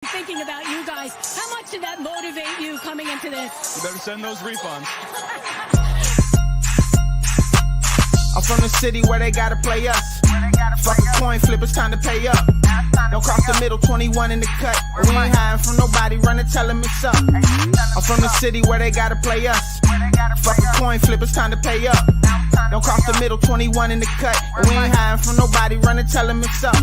Thinking about you guys, how much did that motivate you coming into this? You better send those refunds. I'm from the city where they gotta play us. Fuck a coin flip, it's time to pay up. Don't cross the middle, 21 in the cut. We ain't hiding from nobody, run and tell them it's up. I'm from the city where they gotta play us. Fuck a coin flip, it's time to pay up. Don't cross the middle, 21 in the cut. We ain't hiding from nobody, run and tell them it's up.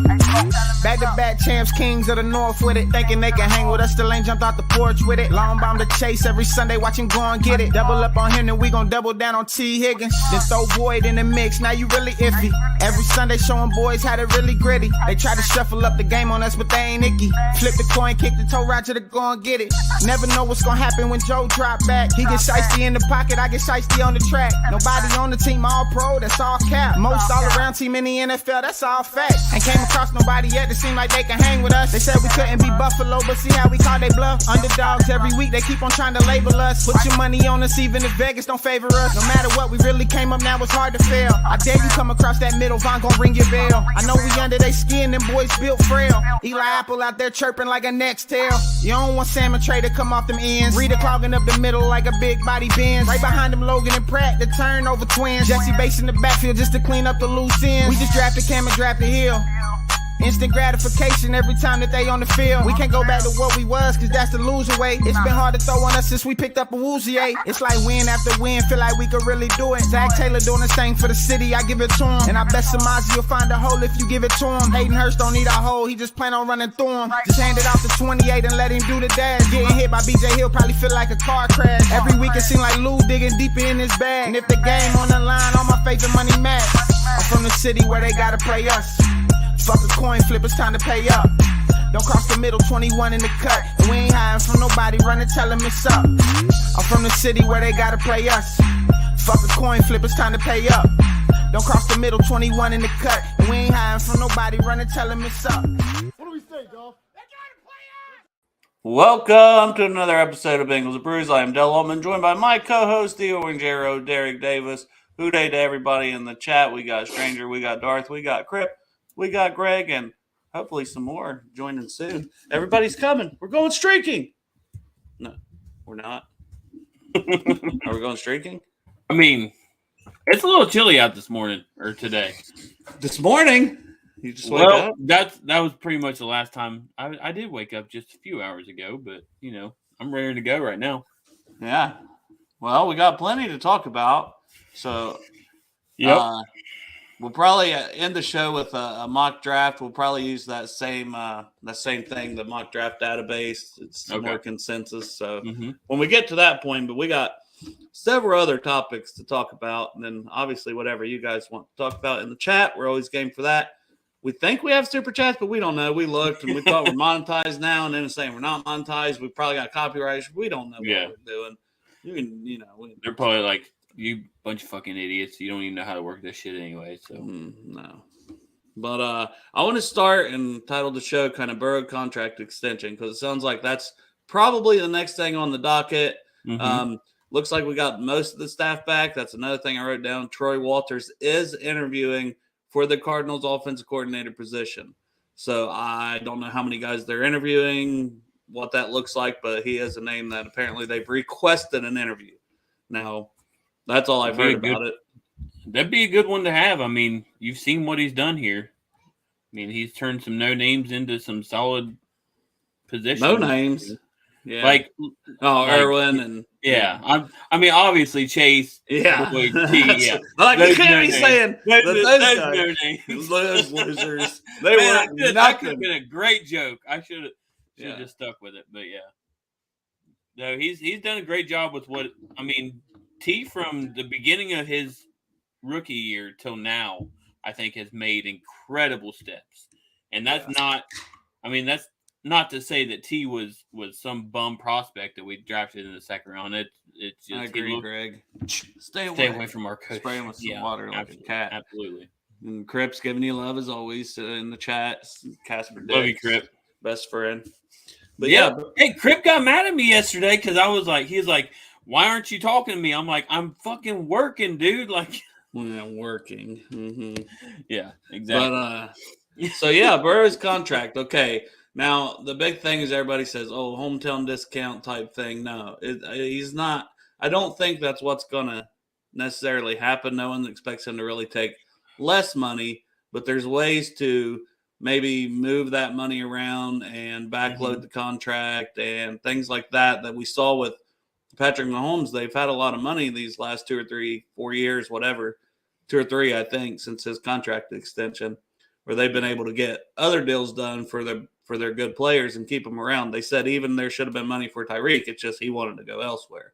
Back-to-back champs, kings of the north with it. Thinking they can hang with us, still ain't jumped out the porch with it. Long bomb to chase every Sunday, watch him go and get it. Double up on him, then we gon' double down on T. Higgins. Then throw Boyd in the mix, now you really iffy. Every Sunday showing boys how to really gritty. They try to shuffle up the game on us, but they ain't icky. Flip the coin, kick the toe Roger to go and get it. Never know what's gonna happen when Joe drop back. He get shiesty in the pocket, I get shiesty on the track. Nobody on the team all pro, that's all cap. Most all around team in the NFL, that's all fact. Ain't came across nobody yet that seem like they can hang with us. They said we couldn't be Buffalo, but see how we call they bluff. Underdogs every week, they keep on trying to label us. Put your money on us, even if Vegas don't favor us. No matter what, we really came up, now it's hard to fail. I dare you come across that middle, Von gon' ring your bell. I know we under they skin, them boys built frail. Eli Apple out there chirping like a next tail. You don't want Salmon Trey to come off them ends. Rita clogging up the middle like a big body Benz. Right behind them Logan and Pratt, the turnover twins. Jesse Bates in the backfield just to clean up the loose ends. We just drafted Cam and drafted Hill. Instant gratification every time that they on the field. We can't go back to what we was, cause that's the loser way. It's been hard to throw on us since we picked up a Woozier. It's like win after win, feel like we could really do it. Zach Taylor doing his thing for the city, I give it to him. And I bet Samazi will find a hole if you give it to him. Hayden Hurst don't need a hole, he just plan on running through him. Just hand it off to 28 and let him do the dash. Getting hit by BJ Hill probably feel like a car crash. Every week it seem like Lou digging deeper in his bag. And if the game on the line, all my favorite money match. I'm from the city where they gotta play us. Fuck a coin flip, it's time to pay up. Don't cross the middle, 21 in the cut. And we ain't hiding from nobody, run and tell them it's up. I'm from the city where they gotta play us. Fuck a coin flip, it's time to pay up. Don't cross the middle, 21 in the cut. And we ain't hiding from nobody, run and tell them it's up. What do we say, Dolph? Welcome to another episode of Bengals and Brews. I am Del Altman, joined by my co-host, the Orange Arrow, Derek Davis. Good day to everybody in the chat. We got Stranger, we got Darth, we got Crip, we got Greg, and hopefully some more joining soon. Everybody's coming. We're going streaking. No, we're not. Are we going streaking? I mean, it's a little chilly out this morning or today. This morning? You just wake up? That was pretty much the last time. I did wake up just a few hours ago, but, you know, I'm ready to go right now. Yeah. Well, we got plenty to talk about. So, we'll probably end the show with a mock draft. We'll probably use that same thing, the mock draft database. It's more consensus. So when we get to that point, but we got several other topics to talk about. And then obviously whatever you guys want to talk about in the chat, we're always game for that. We think we have super chats, but we don't know. We looked and we thought we're monetized now, and then it's saying we're not monetized. We probably got copyright. We don't know what we're doing. They're probably like, you bunch of fucking idiots. You don't even know how to work this shit anyway. So no. But I want to start and title the show kind of Burrow contract extension, because it sounds like that's probably the next thing on the docket. Looks like we got most of the staff back. That's another thing I wrote down. Troy Walters is interviewing for the Cardinals offensive coordinator position. So I don't know how many guys they're interviewing, what that looks like, but he is a name that apparently they've requested an interview. Now, that's all I've heard about it. That'd be a good one to have. I mean, you've seen what he's done here. I mean, he's turned some no names into some solid positions. No names. Yeah. Like Irwin and I mean, obviously Chase. Yeah. Boy, T, yeah. Like you can't be saying those guys, no names. those losers. They were that nothing. could have been a great joke. I should have just stuck with it, but yeah. No, he's done a great job with what I mean. T from the beginning of his rookie year till now, I think has made incredible steps. And that's that's not to say that T was some bum prospect that we drafted in the second round. It's just I agree, Greg. Stay away from our coach. Spray him with some water like a cat. Absolutely. And Crip's giving you love as always in the chat. Casper Love you, Crip. Best friend. But hey, Crip got mad at me yesterday because I was like, he's like, why aren't you talking to me? I'm like, I'm fucking working, dude. Like, I'm working. Yeah, exactly. But so Burrow's contract. Okay, Now, the big thing is everybody says, oh, hometown discount type thing. No, he's not. I don't think that's what's going to necessarily happen. No one expects him to really take less money, but there's ways to maybe move that money around and backload the contract and things like that we saw with Patrick Mahomes. They've had a lot of money these last 2 or 3, 4 years, whatever, 2 or 3, I think, since his contract extension, where they've been able to get other deals done for their good players and keep them around. They said even there should have been money for Tyreek. It's just he wanted to go elsewhere.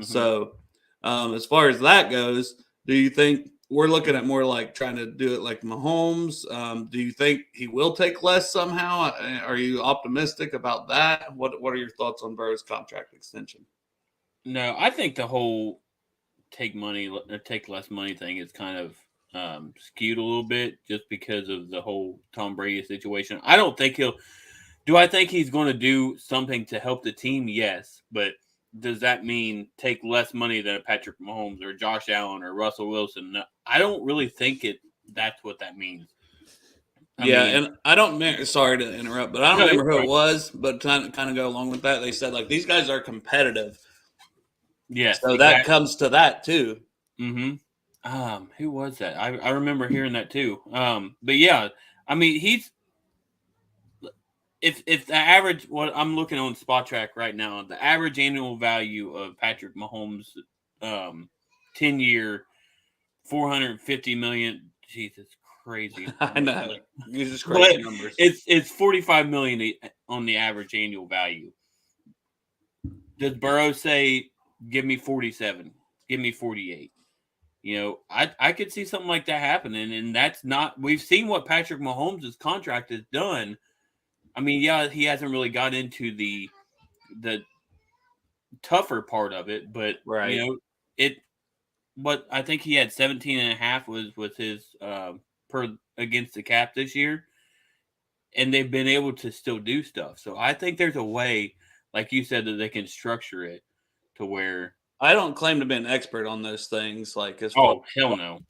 So as far as that goes, do you think we're looking at more like trying to do it like Mahomes? Do you think he will take less somehow? Are you optimistic about that? What are your thoughts on Burrow's contract extension? No, I think the whole take less money thing is kind of skewed a little bit just because of the whole Tom Brady situation. I don't think do I think he's going to do something to help the team? Yes, but does that mean take less money than a Patrick Mahomes or Josh Allen or Russell Wilson? No, I don't really think that's what that means. I mean, and I don't. Sorry to interrupt, but I don't remember who it was. But kind of go along with that, they said like these guys are competitive. Yes, so that comes to that too. Who was that? I remember hearing that too. But yeah, I mean he's. If the average, what I'm looking on Spot Track right now, the average annual value of Patrick Mahomes, 10-year, $450 million. Jesus, crazy! I know, these are crazy numbers. It's $45 million on the average annual value. Does Burrow say, "Give me 47, give me 48"? You know, I could see something like that happening, and that's not. We've seen what Patrick Mahomes' contract has done. I mean, yeah, he hasn't really got into the tougher part of it, but you know, But I think he had 17.5 was his per against the cap this year, and they've been able to still do stuff. So I think there's a way, like you said, that they can structure it to where. I don't claim to be an expert on those things, like as hell no.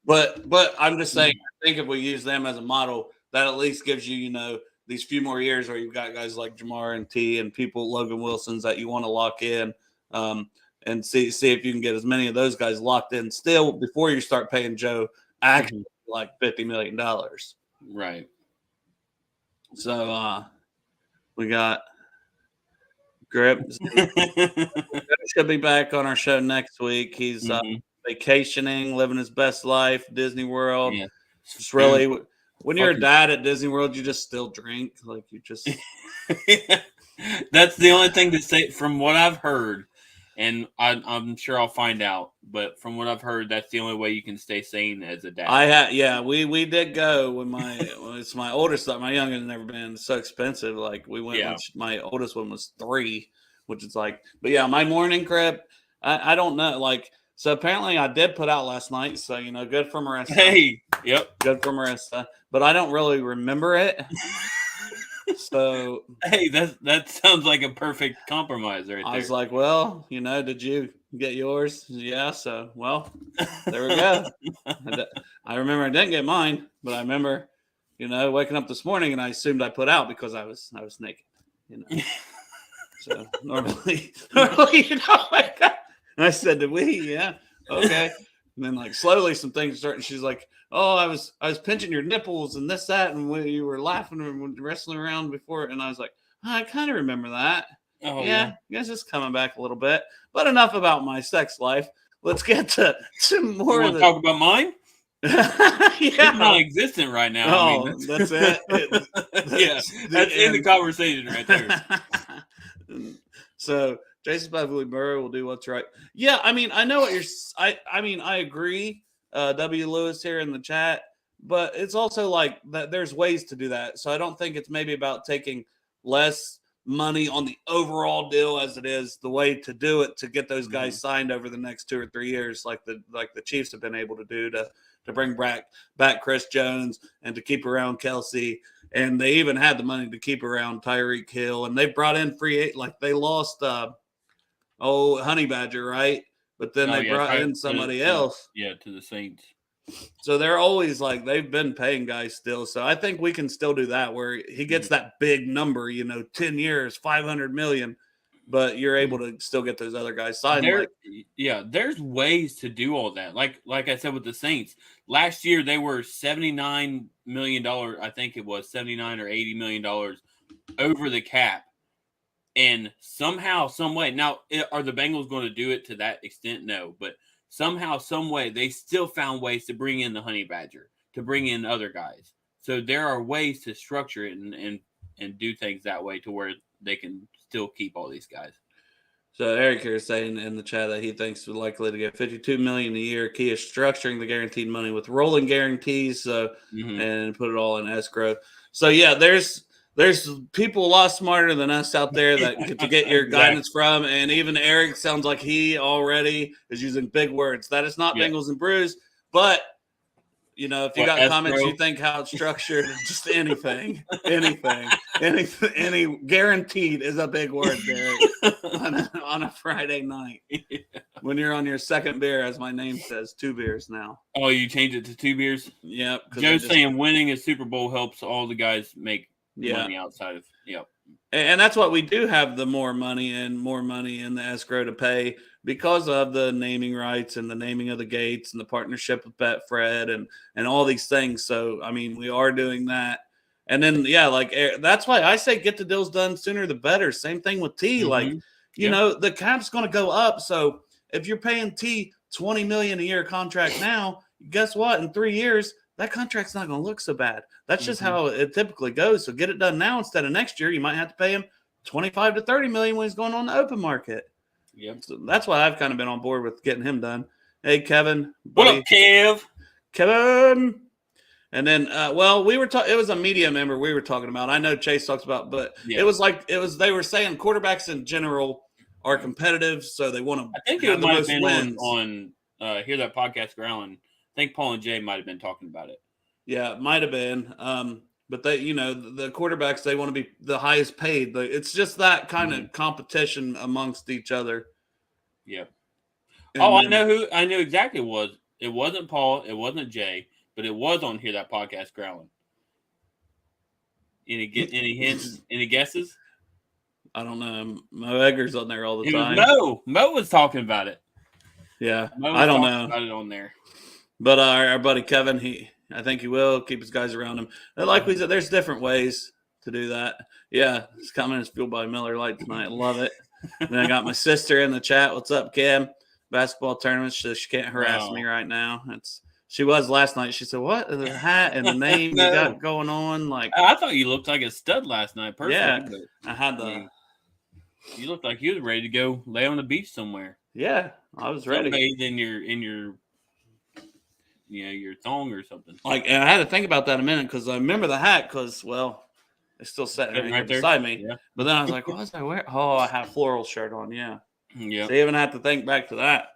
But I'm just saying, I think if we use them as a model, that at least gives you, these few more years where you've got guys like Jamar and T and people, Logan Wilson's that you want to lock in, and see if you can get as many of those guys locked in still before you start paying Joe actually like $50 million. Right. So we got Grip. Should be back on our show next week. He's vacationing, living his best life, Disney World. Yeah. It's really when you're a dad at Disney World, you just still drink. Like you just That's the only thing to say from what I've heard. And I'm sure I'll find out. But from what I've heard, that's the only way you can stay sane as a dad. We did go when it's my oldest. My youngest has never been. It's so expensive. Like we went when my oldest one was 3, which is like. But yeah, my morning crib. I don't know. Like so, apparently I did put out last night. So good for Marissa. Hey, yep, good for Marissa. But I don't really remember it. So hey, that sounds like a perfect compromise right there. I was like, well, did you get yours? Yeah. So well, there we go. I remember I didn't get mine, but I remember, waking up this morning and I assumed I put out because I was naked. So normally, like that. And I said, did we? Yeah. Okay. And then like slowly some things start, and she's like, oh, I was pinching your nipples and this, that, and when you were laughing and wrestling around before. And I was like, I kind of remember that. Oh, yeah. I guess it's coming back a little bit. But enough about my sex life. Let's get to more of the talk about mine. Yeah. It's non-existent right now. Oh, I mean, that's it. That's in the conversation right there. So Jason Beverly Burrow will do what's right. Yeah, I mean, I know what you're. I mean, I agree. W. Lewis here in the chat, but it's also like that. There's ways to do that. So I don't think it's maybe about taking less money on the overall deal as it is the way to do it to get those guys signed over the next 2 or 3 years, like the Chiefs have been able to do to bring back Chris Jones and to keep around Kelsey. And they even had the money to keep around Tyreek Hill, and they brought in like they lost Honey Badger, right? But then they brought in somebody else. Yeah, to the Saints. So they're always like they've been paying guys still. So I think we can still do that where he gets that big number, 10 years, 500 million, but you're able to still get those other guys signed. There's ways to do all that. Like I said with the Saints, last year they were $79 million, I think it was 79 or $80 million over the cap. And somehow, some way, now are the Bengals going to do it to that extent? No, but somehow, some way, they still found ways to bring in the Honey Badger, to bring in other guys. So there are ways to structure it and do things that way to where they can still keep all these guys. So Eric here is saying in the chat that he thinks we're likely to get $52 million a year. Key is structuring the guaranteed money with rolling guarantees, and put it all in escrow. So yeah, there's people a lot smarter than us out there that get your guidance from, and even Eric sounds like he already is using big words. That is not Bengals and Brews, but if you got comments, you think how it's structured, just anything, any guaranteed is a big word, Derek, on a Friday night when you're on your second beer, as my name says, 2 beers now. Oh, you changed it to 2 beers? Yep. Joe's saying winning a Super Bowl helps all the guys make money outside of, And that's what we do have the more money in the escrow to pay because of the naming rights and the naming of the gates and the partnership with Betfred and all these things. So, I mean, we are doing that. And then, that's why I say get the deals done sooner the better. Same thing with T. Mm-hmm. The cap's going to go up. So if you're paying T $20 million a year contract now, guess what? In 3 years, that contract's not going to look so bad. That's just how it typically goes. So get it done now instead of next year. You might have to pay him $25 to $30 million when he's going on the open market. Yep. So that's why I've kind of been on board with getting him done. Hey, Kevin. Buddy. What up, Kev? Kevin. And then, we were talking. It was a media member we were talking about. I know Chase talks about, but it was they were saying quarterbacks in general are competitive, so they want to. I think it might have been on Hear That Podcast Growling. I think Paul and Jay might have been talking about it. Yeah, it might have been. But they, the quarterbacks, they want to be the highest paid. It's just that kind of competition amongst each other. Yep. I know exactly it was. It wasn't Paul. It wasn't Jay, but it was on Hear That Podcast Growling. Any hints? Any guesses? I don't know. Mo Eggers on there all the time. Mo was talking about it. Yeah, I don't know. About it on there. But our buddy Kevin, I think he will keep his guys around him. And like we said, there's different ways to do that. Yeah, this comment is fueled by Miller Lite tonight. Love it. And then I got my sister in the chat. What's up, Cam? Basketball tournament. She can't harass me right now. She was last night. She said, "What the hat and the name you got going on?" Like I thought you looked like a stud last night. Personally, I had the. You looked like you was ready to go lay on the beach somewhere. Yeah, I was ready. Bathe in your thong or something. And I had to think about that a minute because I remember the hat because, it's still sitting right beside me. Yeah. But then I was like, what was I wearing? Oh, I had a floral shirt on. Yeah. Yeah. So you even have to think back to that.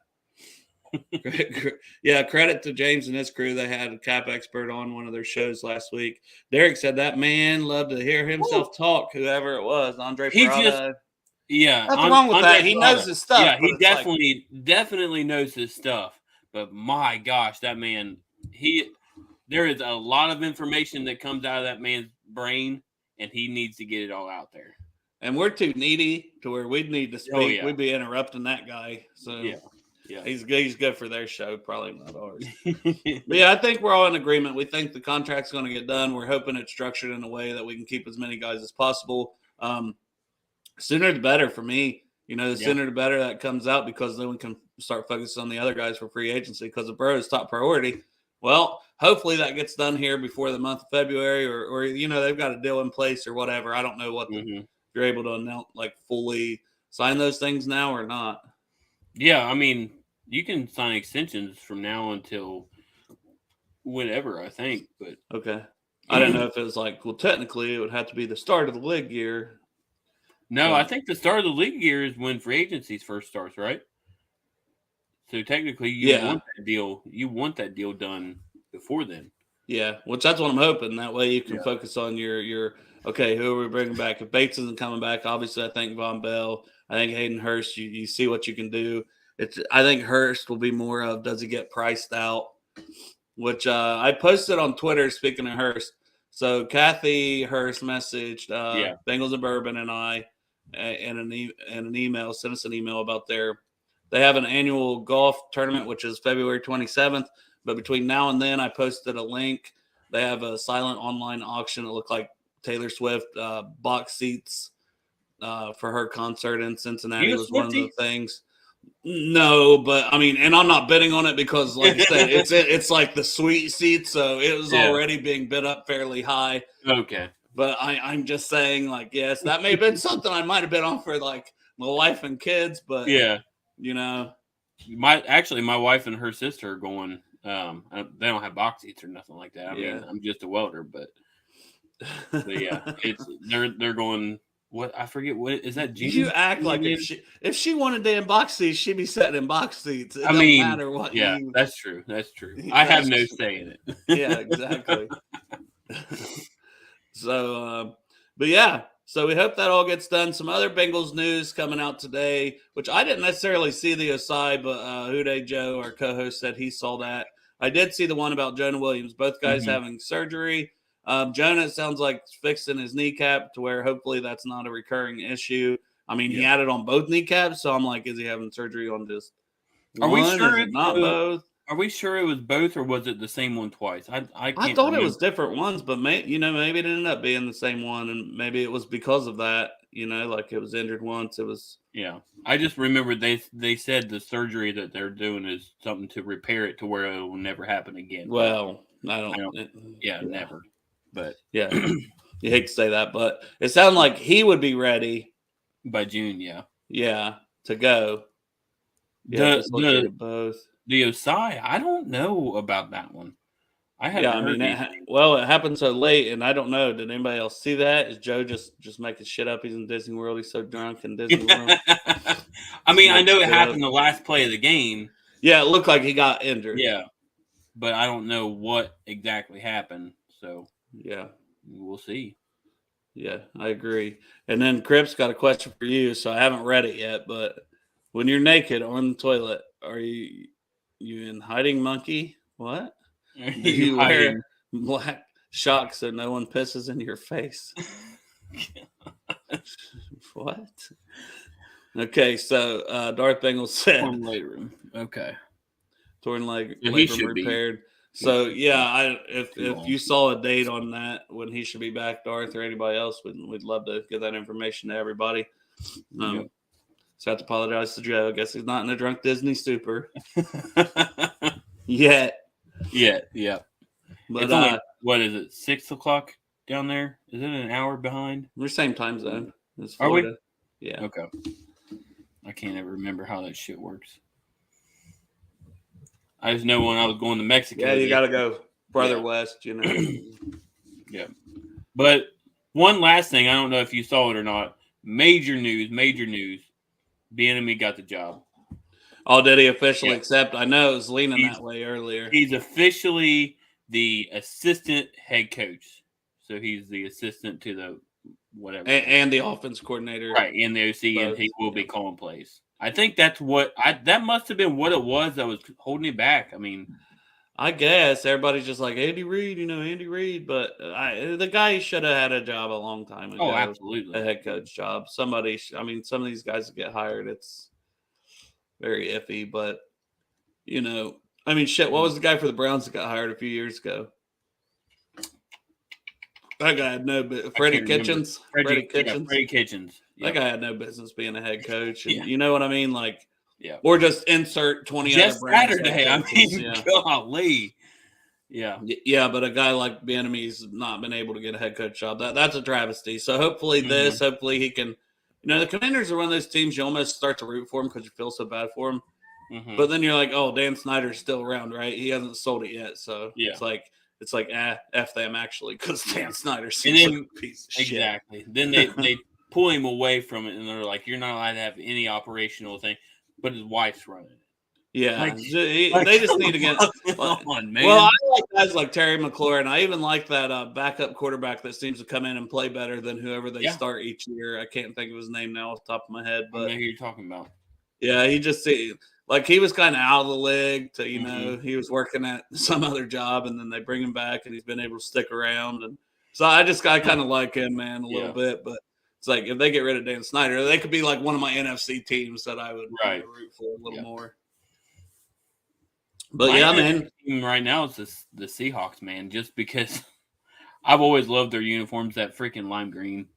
Yeah. Credit to James and his crew. They had a cap expert on one of their shows last week. Derek said that man loved to hear himself talk, whoever it was. Andre Parada. Nothing wrong with that. He knows his stuff. Yeah, he definitely knows his stuff. But my gosh, that man, there is a lot of information that comes out of that man's brain, and he needs to get it all out there. And we're too needy to where we'd need to speak. Oh, yeah. We'd be interrupting that guy. So yeah, he's good for their show, probably not ours. But yeah, I think we're all in agreement. We think the contract's going to get done. We're hoping it's structured in a way that we can keep as many guys as possible. Sooner the better for me. The sooner the better that comes out because then we can start focusing on the other guys for free agency because the Burrow's top priority. Well, hopefully that gets done here before the month of February or they've got a deal in place or whatever. I don't know what if you're able to announce, fully sign those things now or not. Yeah, I mean, you can sign extensions from now until whenever, I think. But okay. I didn't know if it was technically it would have to be the start of the league year. No, I think the start of the league year is when free agency first starts, right? So technically, you want that deal. You want that deal done before then. Yeah, which that's what I'm hoping. That way, you can focus on your okay. Who are we bringing back? If Bates isn't coming back, obviously, I think Von Bell. I think Hayden Hurst. You see what you can do. I think Hurst will be more of does he get priced out? which I posted on Twitter. Speaking of Hurst, so Kathy Hurst messaged Bengals and Bourbon and I and an email, sent us an email about they have an annual golf tournament, which is February 27th. But between now and then, I posted a link. They have a silent online auction. It looked like Taylor Swift box seats for her concert in Cincinnati was one of the things. No, but I mean, and I'm not bidding on it because, like I said, it's like the suite seat, so it was already being bid up fairly high. Okay, but I'm just saying, like, yes, that may have been something I might have bid on for like my wife and kids, but you know, my wife and her sister are going. They don't have box seats or nothing like that. I mean, I'm just a welder, but yeah, they're going. What I forget what is that? You act like if she wanted to in box seats, she'd be sitting in box seats. It don't matter what. Yeah, that's true. That's true. I have no say in it. Yeah, exactly. So, but yeah. So we hope that all gets done. Some other Bengals news coming out today, which I didn't necessarily see the Osai, but Hude Joe, our co-host, said he saw that. I did see the one about Jonah Williams. Both guys having surgery. Jonah, it sounds like fixing his kneecap to where hopefully that's not a recurring issue. I mean, he had it on both kneecaps, so I'm like, is he having surgery on just one? Are we sure it's not both? Are we sure it was both, or was it the same one twice? I thought remember. It was different ones, but maybe it ended up being the same one, and maybe it was because of that. Like it was injured once. It was I just remember they said the surgery that they're doing is something to repair it to where it will never happen again. Well, I don't never. But you hate to say that, but it sounded like he would be ready by June. To go. Both. The Osai, I don't know about that one. I haven't heard it happened so late, and I don't know. Did anybody else see that? Is Joe just making shit up? He's in Disney World. He's so drunk in Disney World. I mean, I know it happened the last play of the game. Yeah, it looked like he got injured. Yeah, but I don't know what exactly happened. So we'll see. Yeah, I agree. And then Cripps got a question for you, so I haven't read it yet. But when you're naked on the toilet, are you in hiding monkey? What? Do you wear black shock so no one pisses in your face? What? Okay, so Darth Bengals said torn leg room. Okay, torn leg room repaired. So if you saw a date on that when he should be back, Darth, or anybody else, we'd love to get that information to everybody. So I have to apologize to Joe. I guess he's not in a drunk Disney stupor yet. Yeah. But it's only, what is it? 6:00 down there? Is it an hour behind? We're same time zone. Are we? Yeah. Okay. I can't ever remember how that shit works. I just know when I was going to Mexico. Yeah, you got to go further west, Yeah. But one last thing, I don't know if you saw it or not. Major news. Bieniemy got the job. Oh, did he officially accept? I know it was leaning that way earlier. He's officially the assistant head coach. So he's the assistant to the whatever. And the offense coordinator. Right, and the OC, and he will be calling plays. I think that's that must have been what it was that was holding him back. I mean, I guess everybody's just like Andy Reid, but the guy should have had a job a long time ago. Oh, absolutely. A head coach job. Some of these guys that get hired, it's very iffy, but shit. What was the guy for the Browns that got hired a few years ago? That guy had no business. Freddie Kitchens. Freddie Kitchens. That guy had no business being a head coach. And you know what I mean? Like, yeah. Or just insert 20 just other Browns Saturday. I mean, golly. Yeah. Yeah, but a guy like Bieniemy's not been able to get a head coach job. That's a travesty. So hopefully hopefully he can. The Commanders are one of those teams you almost start to root for them because you feel so bad for them. Mm-hmm. But then you're like, oh, Dan Snyder's still around, right? He hasn't sold it yet. So it's like F them actually because Dan Snyder seems like a piece of shit. Exactly. Then they pull him away from it and they're like, you're not allowed to have any operational thing, but his wife's running it. Yeah, they just need to get on, man. Well, I like guys like Terry McLaurin. I even like that backup quarterback that seems to come in and play better than whoever they start each year. I can't think of his name now off the top of my head, but I know who you're talking about. Yeah, he just like he was kind of out of the league to, he was working at some other job and then they bring him back and he's been able to stick around. And so I kind of like him, man, a little bit. But it's like if they get rid of Dan Snyder, they could be like one of my NFC teams that I would root for a little more. But my man. Team right now is the Seahawks, man, just because I've always loved their uniforms, that freaking lime green.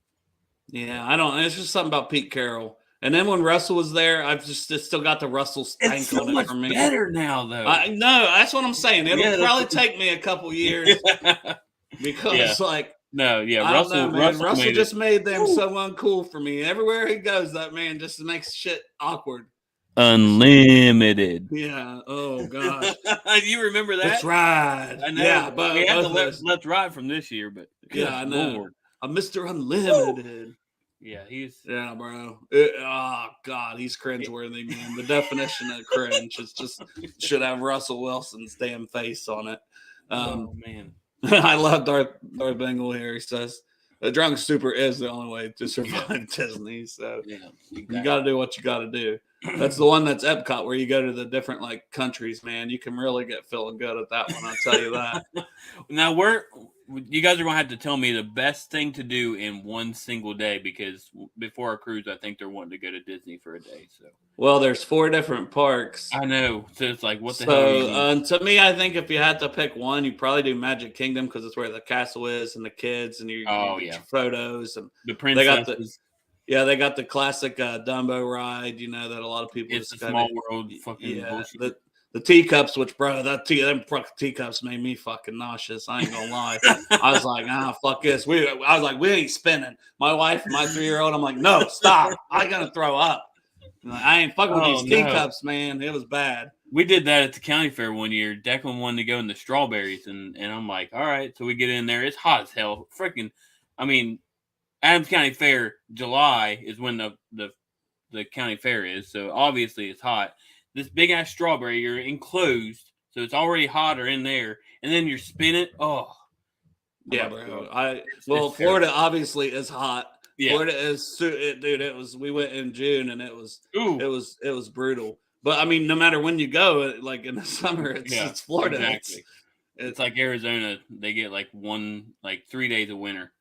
Yeah, I don't. It's just something about Pete Carroll. And then when Russell was there, it's still got the Russell stank on it for me. It's better now, though. No, that's what I'm saying. It'll probably take me a couple years because, Russell just made them so uncool for me. Everywhere he goes, that man just makes shit awkward. Unlimited. Yeah. Oh gosh. You remember that? Let's ride. I know. Yeah, but we had to let's ride from this year, but I know. I'm Mr. Unlimited. Yeah, bro. Oh God, he's cringeworthy, man. The definition of cringe is just should have Russell Wilson's damn face on it. Man, I love Darth Bengal here. He says the drunk super is the only way to survive Disney. So you got to do what you got to do. That's the one that's Epcot where you go to the different like countries, man. You can really get feeling good at that one. I'll tell you that. Now you guys are going to have to tell me the best thing to do in one single day because before our cruise, I think they're wanting to go to Disney for a day. So, well, there's 4 different parks. I know. So it's like, what the hell? To me, I think if you had to pick one, you probably do Magic Kingdom because it's where the castle is and the kids and you get your photos and the princesses. They got the classic Dumbo ride. That a lot of people. It's a small world. Fucking bullshit. The teacups, which bro, them teacups made me fucking nauseous. I ain't gonna lie. I was like, fuck this. We ain't spinning. My wife, and my 3-year-old, I'm like, no, stop. I gotta throw up. I ain't fucking with these teacups, man. It was bad. We did that at the county fair one year. Declan wanted to go in the strawberries, and I'm like, all right. So we get in there. It's hot as hell. Freaking, Adams County Fair, July is when the county fair is. So obviously it's hot. This big ass strawberry, you're enclosed, so it's already hotter in there, and then you're spinning. Oh, yeah, bro. Florida obviously is hot. Yeah. Florida is, dude. It was. We went in June, and it was brutal. But no matter when you go, like in the summer, it's Florida. Exactly. It's like Arizona. They get like 3 days of winter.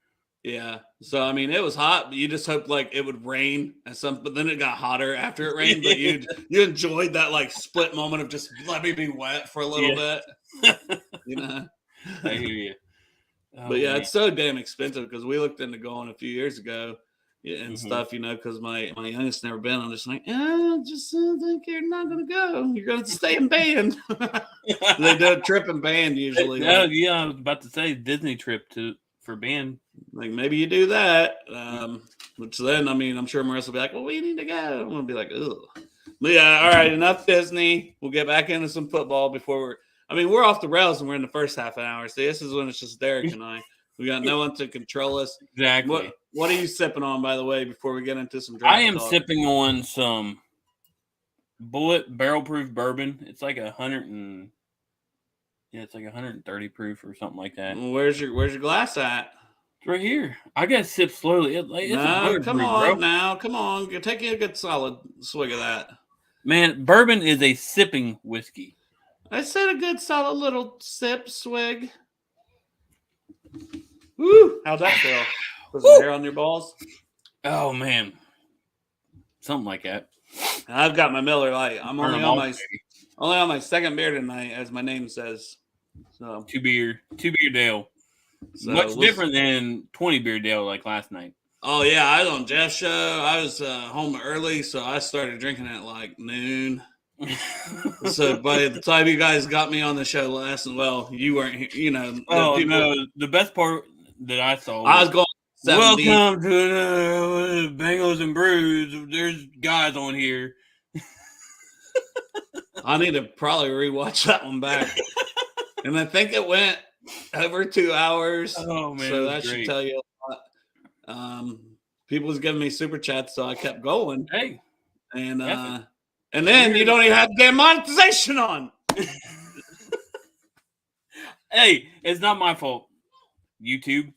Yeah. So it was hot, but you just hoped like it would rain but then it got hotter after it rained. But you enjoyed that like split moment of just let me be wet for a little bit. I hear you. But it's so damn expensive because we looked into going a few years ago and stuff, because my youngest never been. I'm just like, I just think you're not gonna go. You're gonna stay in band. They do a trip in band usually. I was about to say Disney trip for band. Like maybe you do that, which then I'm sure Marissa will be like, "Well, we need to go." I'm gonna be like, "Ugh." But yeah, all right, enough Disney. We'll get back into some football before we're off the rails and we're in the first half an hour. See, this is when it's just Derek and I. We got no one to control us. Exactly. What are you sipping on, by the way, before we get into some draft? I am sipping on some Bullet barrel proof bourbon. It's like 130 proof or something like that. Where's your glass at? It's right here. I gotta sip slowly. Come on. Take a good solid swig of that. Man, bourbon is a sipping whiskey. I said a good solid little swig. Woo! How'd that feel? Put some hair on your balls? Oh man, something like that. I've got my Miller Lite. I'm only on my second beer tonight, as my name says. So 2 beer Dale. So much different than 20 beer Dale like last night. Oh yeah, I was on Jeff's show. I was home early, so I started drinking at like noon. So by the time you guys got me on the show you weren't here. The best part that I saw I was going 70. Welcome to Bengals and Brews. There's guys on here. I need to probably rewatch that one back. And I think it went over 2 hours. Oh man, so that should tell you a lot. People was giving me super chats, so I kept going. Hey, and then you don't even have to get monetization on. Hey, it's not my fault. YouTube.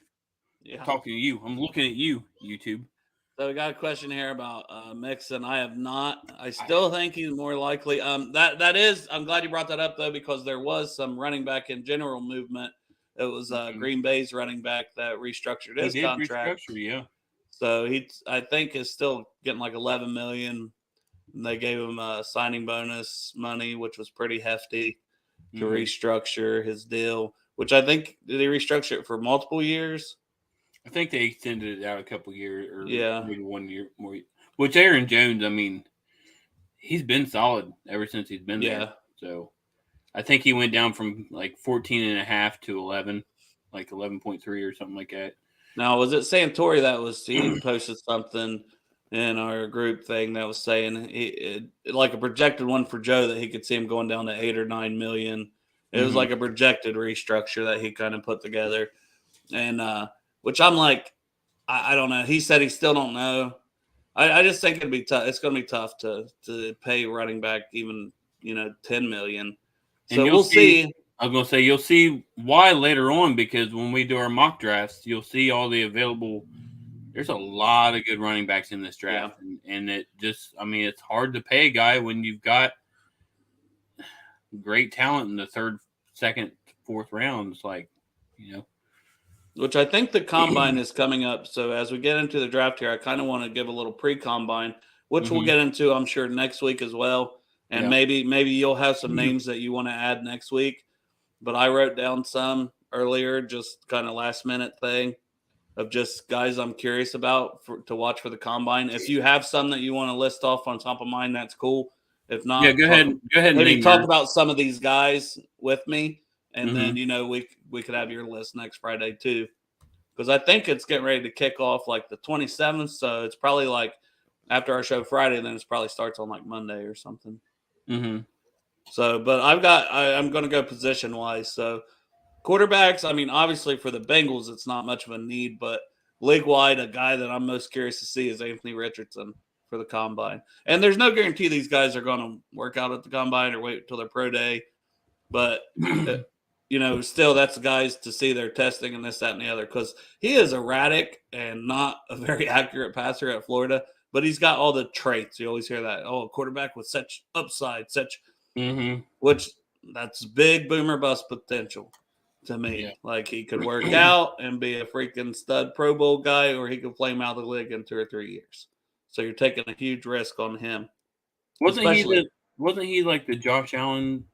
Yeah. Talking to you. I'm looking at you, YouTube. So we got a question here about Mixon. I have not. I still think he's more likely. That is. I'm glad you brought that up though, because there was some running back in general movement. It was Green Bay's running back that restructured his contract. Yeah. So I think, is still getting like 11 million. And they gave him a signing bonus money, which was pretty hefty to restructure his deal. Which I think, did they restructure it for multiple years? I think they extended it out a couple years, or maybe 1 year more. Which Aaron Jones, I mean, he's been solid ever since he's been there. So I think he went down from like 14.5 to 11, like 11.3 or something like that. Now, was it Santori that he posted something in our group thing that was saying like a projected one for Joe that he could see him going down to 8 or 9 million. It was like a projected restructure that he kind of put together. And, which I'm like, I don't know. He said he still don't know. I just think it'd be tough. It's going to be tough to pay running back even, 10 million. So we'll see. I was going to say, you'll see why later on, because when we do our mock drafts, you'll see all the available. There's a lot of good running backs in this draft. Yeah. And it just, I mean, it's hard to pay a guy when you've got great talent in the third, second, fourth round. It's like, Which I think the combine is coming up. So as we get into the draft here, I kind of want to give a little pre-combine, which we'll get into, I'm sure, next week as well. And maybe you'll have some names that you want to add next week. But I wrote down some earlier, just kind of last minute thing of just guys I'm curious about to watch for the combine. If you have some that you want to list off on top of mine, that's cool. If not, go ahead. Maybe talk about some of these guys with me. And then, we could have your list next Friday too. Because I think it's getting ready to kick off like the 27th. So it's probably like after our show Friday, then it probably starts on like Monday or something. So, but I'm going to go position wise. So quarterbacks, I mean, obviously for the Bengals, it's not much of a need, but league wide, a guy that I'm most curious to see is Anthony Richardson for the combine. And there's no guarantee these guys are going to work out at the combine or wait until their pro day. But still that's the guys to see their testing and this, that, and the other, because he is erratic and not a very accurate passer at Florida, but he's got all the traits. You always hear that, a quarterback with such upside, which that's big boomer bust potential to me. Yeah. Like he could work out and be a freaking stud Pro Bowl guy, or he could flame out of the league in 2 or 3 years. So you're taking a huge risk on him. Wasn't he like the Josh Allen?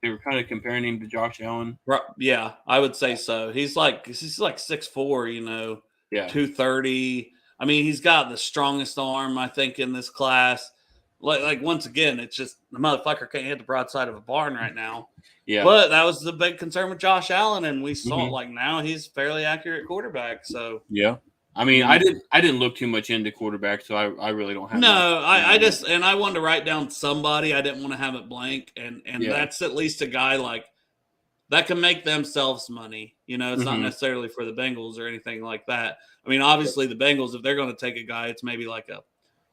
They were kind of comparing him to Josh Allen. Right, yeah, I would say so. He's like 6'4", 230. I mean, he's got the strongest arm, I think, in this class. Like once again, it's just the motherfucker can't hit the broadside of a barn right now. Yeah. But that was the big concern with Josh Allen, and we saw like now he's fairly accurate quarterback. So yeah. I mean, I didn't look too much into quarterback, so I really don't have. No, I just I wanted to write down somebody. I didn't want to have it blank, and that's at least a guy like that can make themselves money. It's not necessarily for the Bengals or anything like that. I mean, obviously the Bengals, if they're going to take a guy, it's maybe like a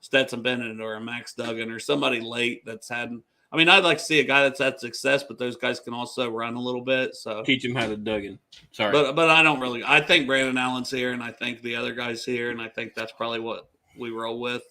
Stetson Bennett or a Max Duggan or somebody late that's had. I mean, I'd like to see a guy that's had success, but those guys can also run a little bit. So teach him how to Duggan. Sorry, but I don't really. I think Brandon Allen's here, and I think the other guys here, and I think that's probably what we roll with.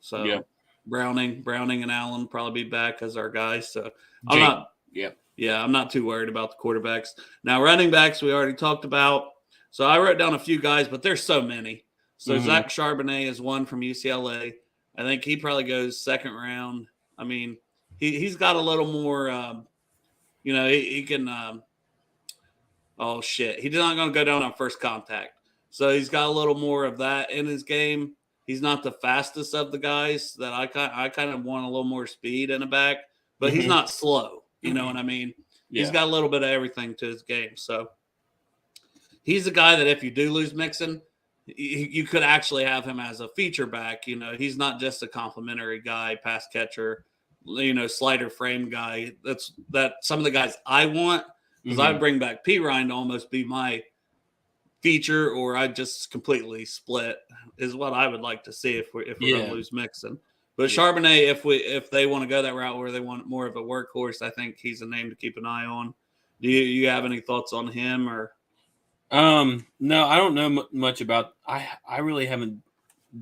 So Browning, and Allen probably be back as our guys. So I'm not. Yeah, I'm not too worried about the quarterbacks. Now running backs, we already talked about. So I wrote down a few guys, but there's so many. So Zach Charbonnet is one from UCLA. I think he probably goes second round. I mean. He's got a little more, he can, oh, shit. He's not going to go down on first contact. So he's got a little more of that in his game. He's not the fastest of the guys that I kind of want a little more speed in the back, but he's not slow. You know what I mean? Yeah. He's got a little bit of everything to his game. So he's a guy that if you do lose Mixon, you could actually have him as a feature back. He's not just a complimentary guy, pass catcher, slider frame guy. That's some of the guys I want, because I bring back P. Ryan to almost be my feature, or I just completely split is what I would like to see if we're going to lose Mixon. But Charbonnet, if they want to go that route where they want more of a workhorse, I think he's a name to keep an eye on. Do you have any thoughts on him or? No, I don't know much about. I really haven't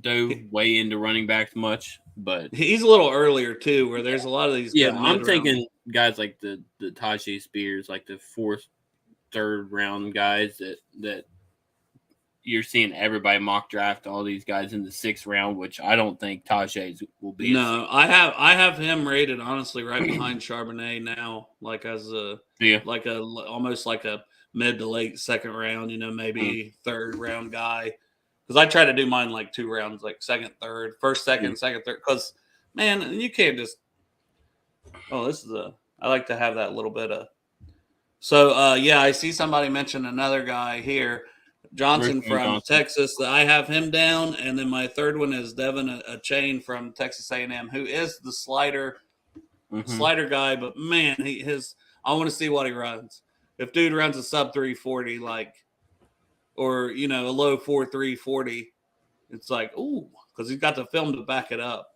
dove way into running backs much, but he's a little earlier too, where there's a lot of these. Yeah, I'm thinking guys like the Tajay Spears, like the fourth, third round guys that you're seeing everybody mock draft all these guys in the 6th round, which I don't think Tajay's will be. No, I have him rated honestly right behind Charbonnet now, like as a almost like a mid to late 2nd round, maybe 3rd round guy. Because I try to do mine like 2 rounds, like 2nd, 3rd, 1st, 2nd, 2nd, 3rd. Because man, you can't just. Oh, I like to have that little bit of. So I see somebody mention another guy here. Johnson from Texas. I have him down, and then my 3rd one is Devin Achane from Texas A&M, who is the slider guy. But man, I want to see what he runs. If dude runs a sub 340, or a low 4.3 40, it's like ooh, because he's got the film to back it up.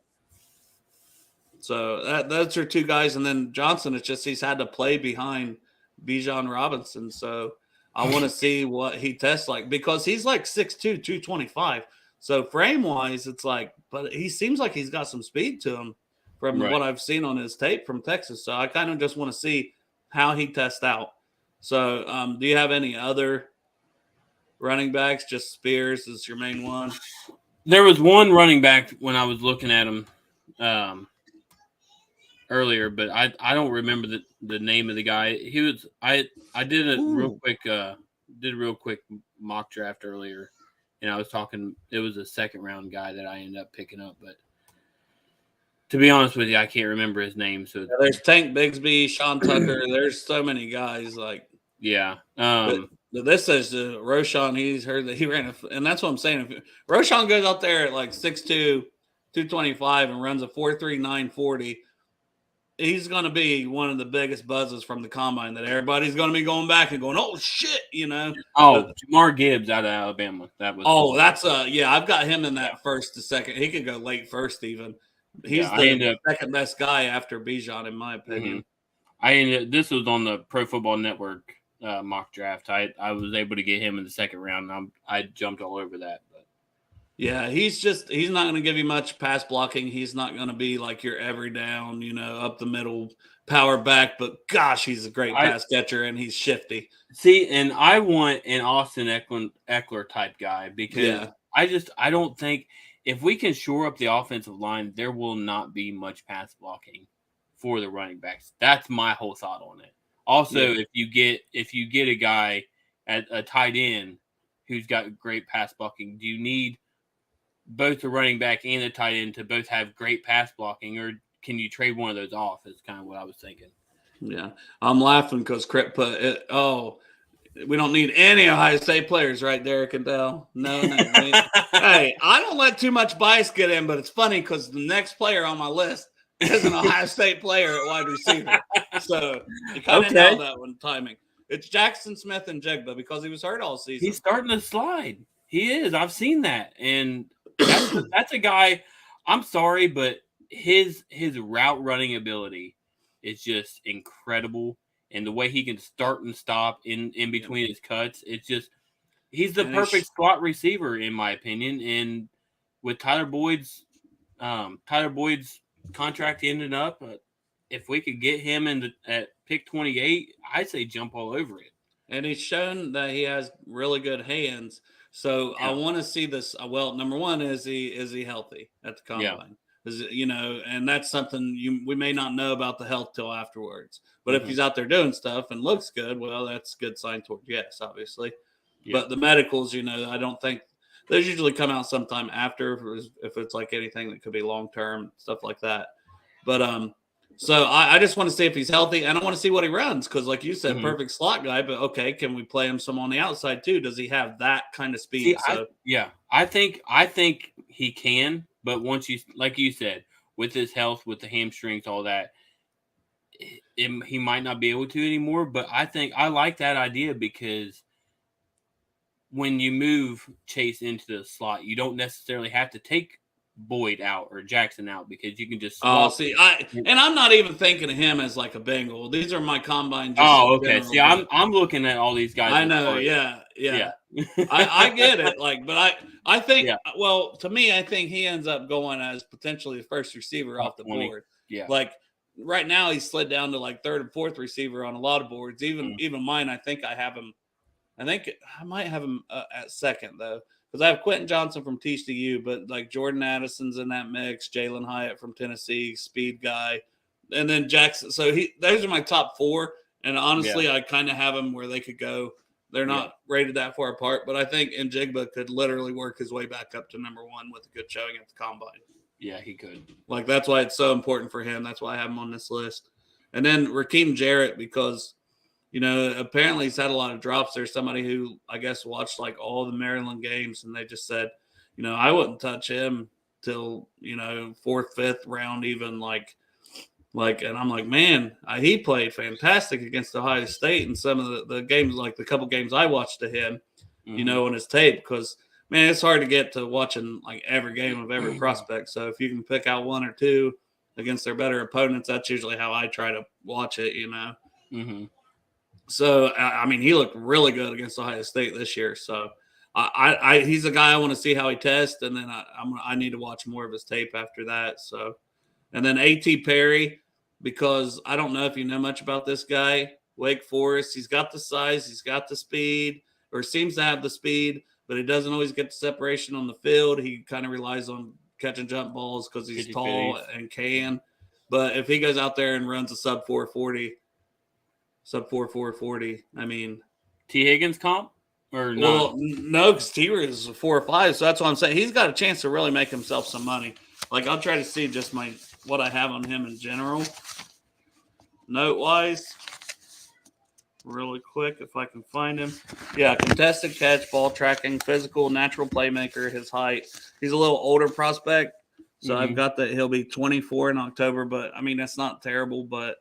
So those are 2 guys, and then Johnson. It's just he's had to play behind Bijan Robinson, so. I want to see what he tests like because he's like 6'2", 225. So frame-wise, it's like – but he seems like he's got some speed to him from what I've seen on his tape from Texas. So I kind of just want to see how he tests out. So do you have any other running backs? Just Spears is your main one? There was one running back when I was looking at him earlier, but I don't remember the name of the guy. He was I did a real quick mock draft earlier, and I was talking. It was a 2nd round guy that I ended up picking up, but to be honest with you, I can't remember his name. So there's Tank Bigsby, Sean Tucker. There's so many guys But this says Roshan. He's heard that he ran and that's what I'm saying. If Roshan goes out there at like 6'2", 225 and runs a 4.3 940. He's going to be one of the biggest buzzes from the combine that everybody's going to be going back and going, oh, shit, Oh, Jamar Gibbs out of Alabama. That was. Oh, that's I've got him in that 1st to 2nd. He could go late 1st even. He's the 2nd best guy after Bijan, in my opinion. This was on the Pro Football Network mock draft. I was able to get him in the 2nd round. And I jumped all over that. Yeah, he's not going to give you much pass blocking. He's not going to be like your every down, up the middle power back. But gosh, he's a great pass catcher and he's shifty. See, and I want an Austin Eckler type guy because I don't think if we can shore up the offensive line, there will not be much pass blocking for the running backs. That's my whole thought on it. Also, if you get a guy at a tight end who's got great pass blocking, do you need both the running back and the tight end to both have great pass blocking, or can you trade one of those off? Is kind of what I was thinking. Yeah, I'm laughing because Crit put it. Oh, we don't need any Ohio State players, right, Derek and Dell? No. Hey, I don't let too much bias get in, but it's funny because the next player on my list is an Ohio State player at wide receiver. So you kind of nailed that one timing. It's Jackson Smith and Jigba because he was hurt all season. He's starting to slide. He is. I've seen that, and that's a guy. I'm sorry, but his route running ability is just incredible, and the way he can start and stop in between his cuts, it's just he's the perfect slot receiver in my opinion. And with Tyler Boyd's contract ending up, if we could get him at pick 28, I'd say jump all over it. And he's shown that he has really good hands. So I want to see this. Well, number one, is he healthy at the combine? And that's something we may not know about the health till afterwards. But if he's out there doing stuff and looks good, well, that's a good sign toward yes, obviously. Yeah. But the medicals, I don't think those usually come out sometime after if it's like anything that could be long term stuff like that. But so I just want to see if he's healthy, and I want to see what he runs because, like you said, perfect slot guy. But okay, can we play him some on the outside too? Does he have that kind of speed? I think he can. But once like you said, with his health, with the hamstrings, all that, he might not be able to anymore. But I think I like that idea because when you move Chase into the slot, you don't necessarily have to take Boyd out or Jackson out because you can just swap. Oh, see, I'm not even thinking of him as like a Bengal. These are my combine. Okay. See, I'm looking at all these guys. I know. Yeah. I get it. Like, but I think. Well, to me, I think he ends up going as potentially the first receiver off the board. Yeah. Like right now, he's slid down to like third and fourth receiver on a lot of boards. Even mine, I think I have him. I think I might have him at second though. Because I have Quentin Johnson from TCU, but like Jordan Addison's in that mix, Jalen Hyatt from Tennessee, speed guy, and then Jackson. So those are my top 4. And honestly, I kind of have them where they could go. They're not rated that far apart, but I think Njigba could literally work his way back up to number 1 with a good showing at the combine. Yeah, he could. Like that's why it's so important for him. That's why I have him on this list. And then Rakeem Jarrett because. Apparently he's had a lot of drops. There's somebody who I guess watched like all the Maryland games and they just said, I wouldn't touch him till, 4th, 5th round, even like, and I'm like, man, he played fantastic against Ohio State in some of the games, like the couple games I watched to him, on his tape. Because man, it's hard to get to watching like every game of every prospect. So if you can pick out 1 or 2 against their better opponents, that's usually how I try to watch it, Mm-hmm. So, I mean, he looked really good against Ohio State this year. So, he's a guy I want to see how he tests, and then I need to watch more of his tape after that. So, and then A.T. Perry, because I don't know if you know much about this guy, Wake Forest. He's got the size, he's got the speed, or seems to have the speed, but he doesn't always get the separation on the field. He kind of relies on catch and jump balls because he's tall and can. But if he goes out there and runs a sub 440, I mean, T. Higgins comp or no? Well, no, because T. is a 4 or 5, so that's what I'm saying. He's got a chance to really make himself some money. Like I'll try to see just what I have on him in general, note wise, really quick if I can find him. Yeah, contested catch, ball tracking, physical, natural playmaker. His height. He's a little older prospect, so I've got that he'll be 24 in October. But I mean that's not terrible, but.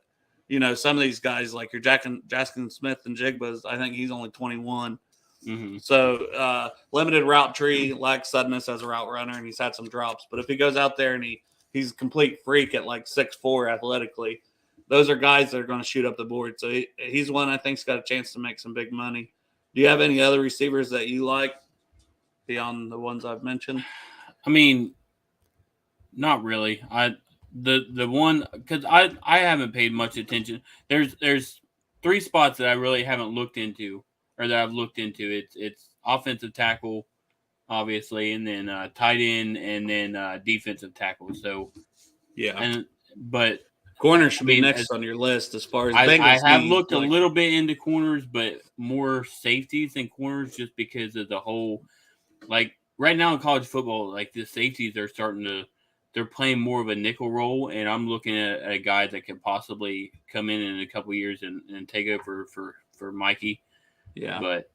Some of these guys like your Jackson Smith and Jigbas, I think he's only 21. Mm-hmm. So limited route tree, lacks suddenness as a route runner, and he's had some drops. But if he goes out there and he's a complete freak at like 6'4" athletically, those are guys that are going to shoot up the board. So he's one I think's got a chance to make some big money. Do you have any other receivers that you like beyond the ones I've mentioned? I mean, not really. The one because I haven't paid much attention. There's 3 spots that I really haven't looked into or that I've looked into. It's offensive tackle, obviously, and then tight end, and then defensive tackle. So but corner should be next on your list as far as I have looked a little bit into corners, but more safeties than corners just because of the whole like right now in college football, like the safeties are starting to. They're playing more of a nickel role, and I'm looking at a guy that could possibly come in a couple of years and take over for Mikey. Yeah. But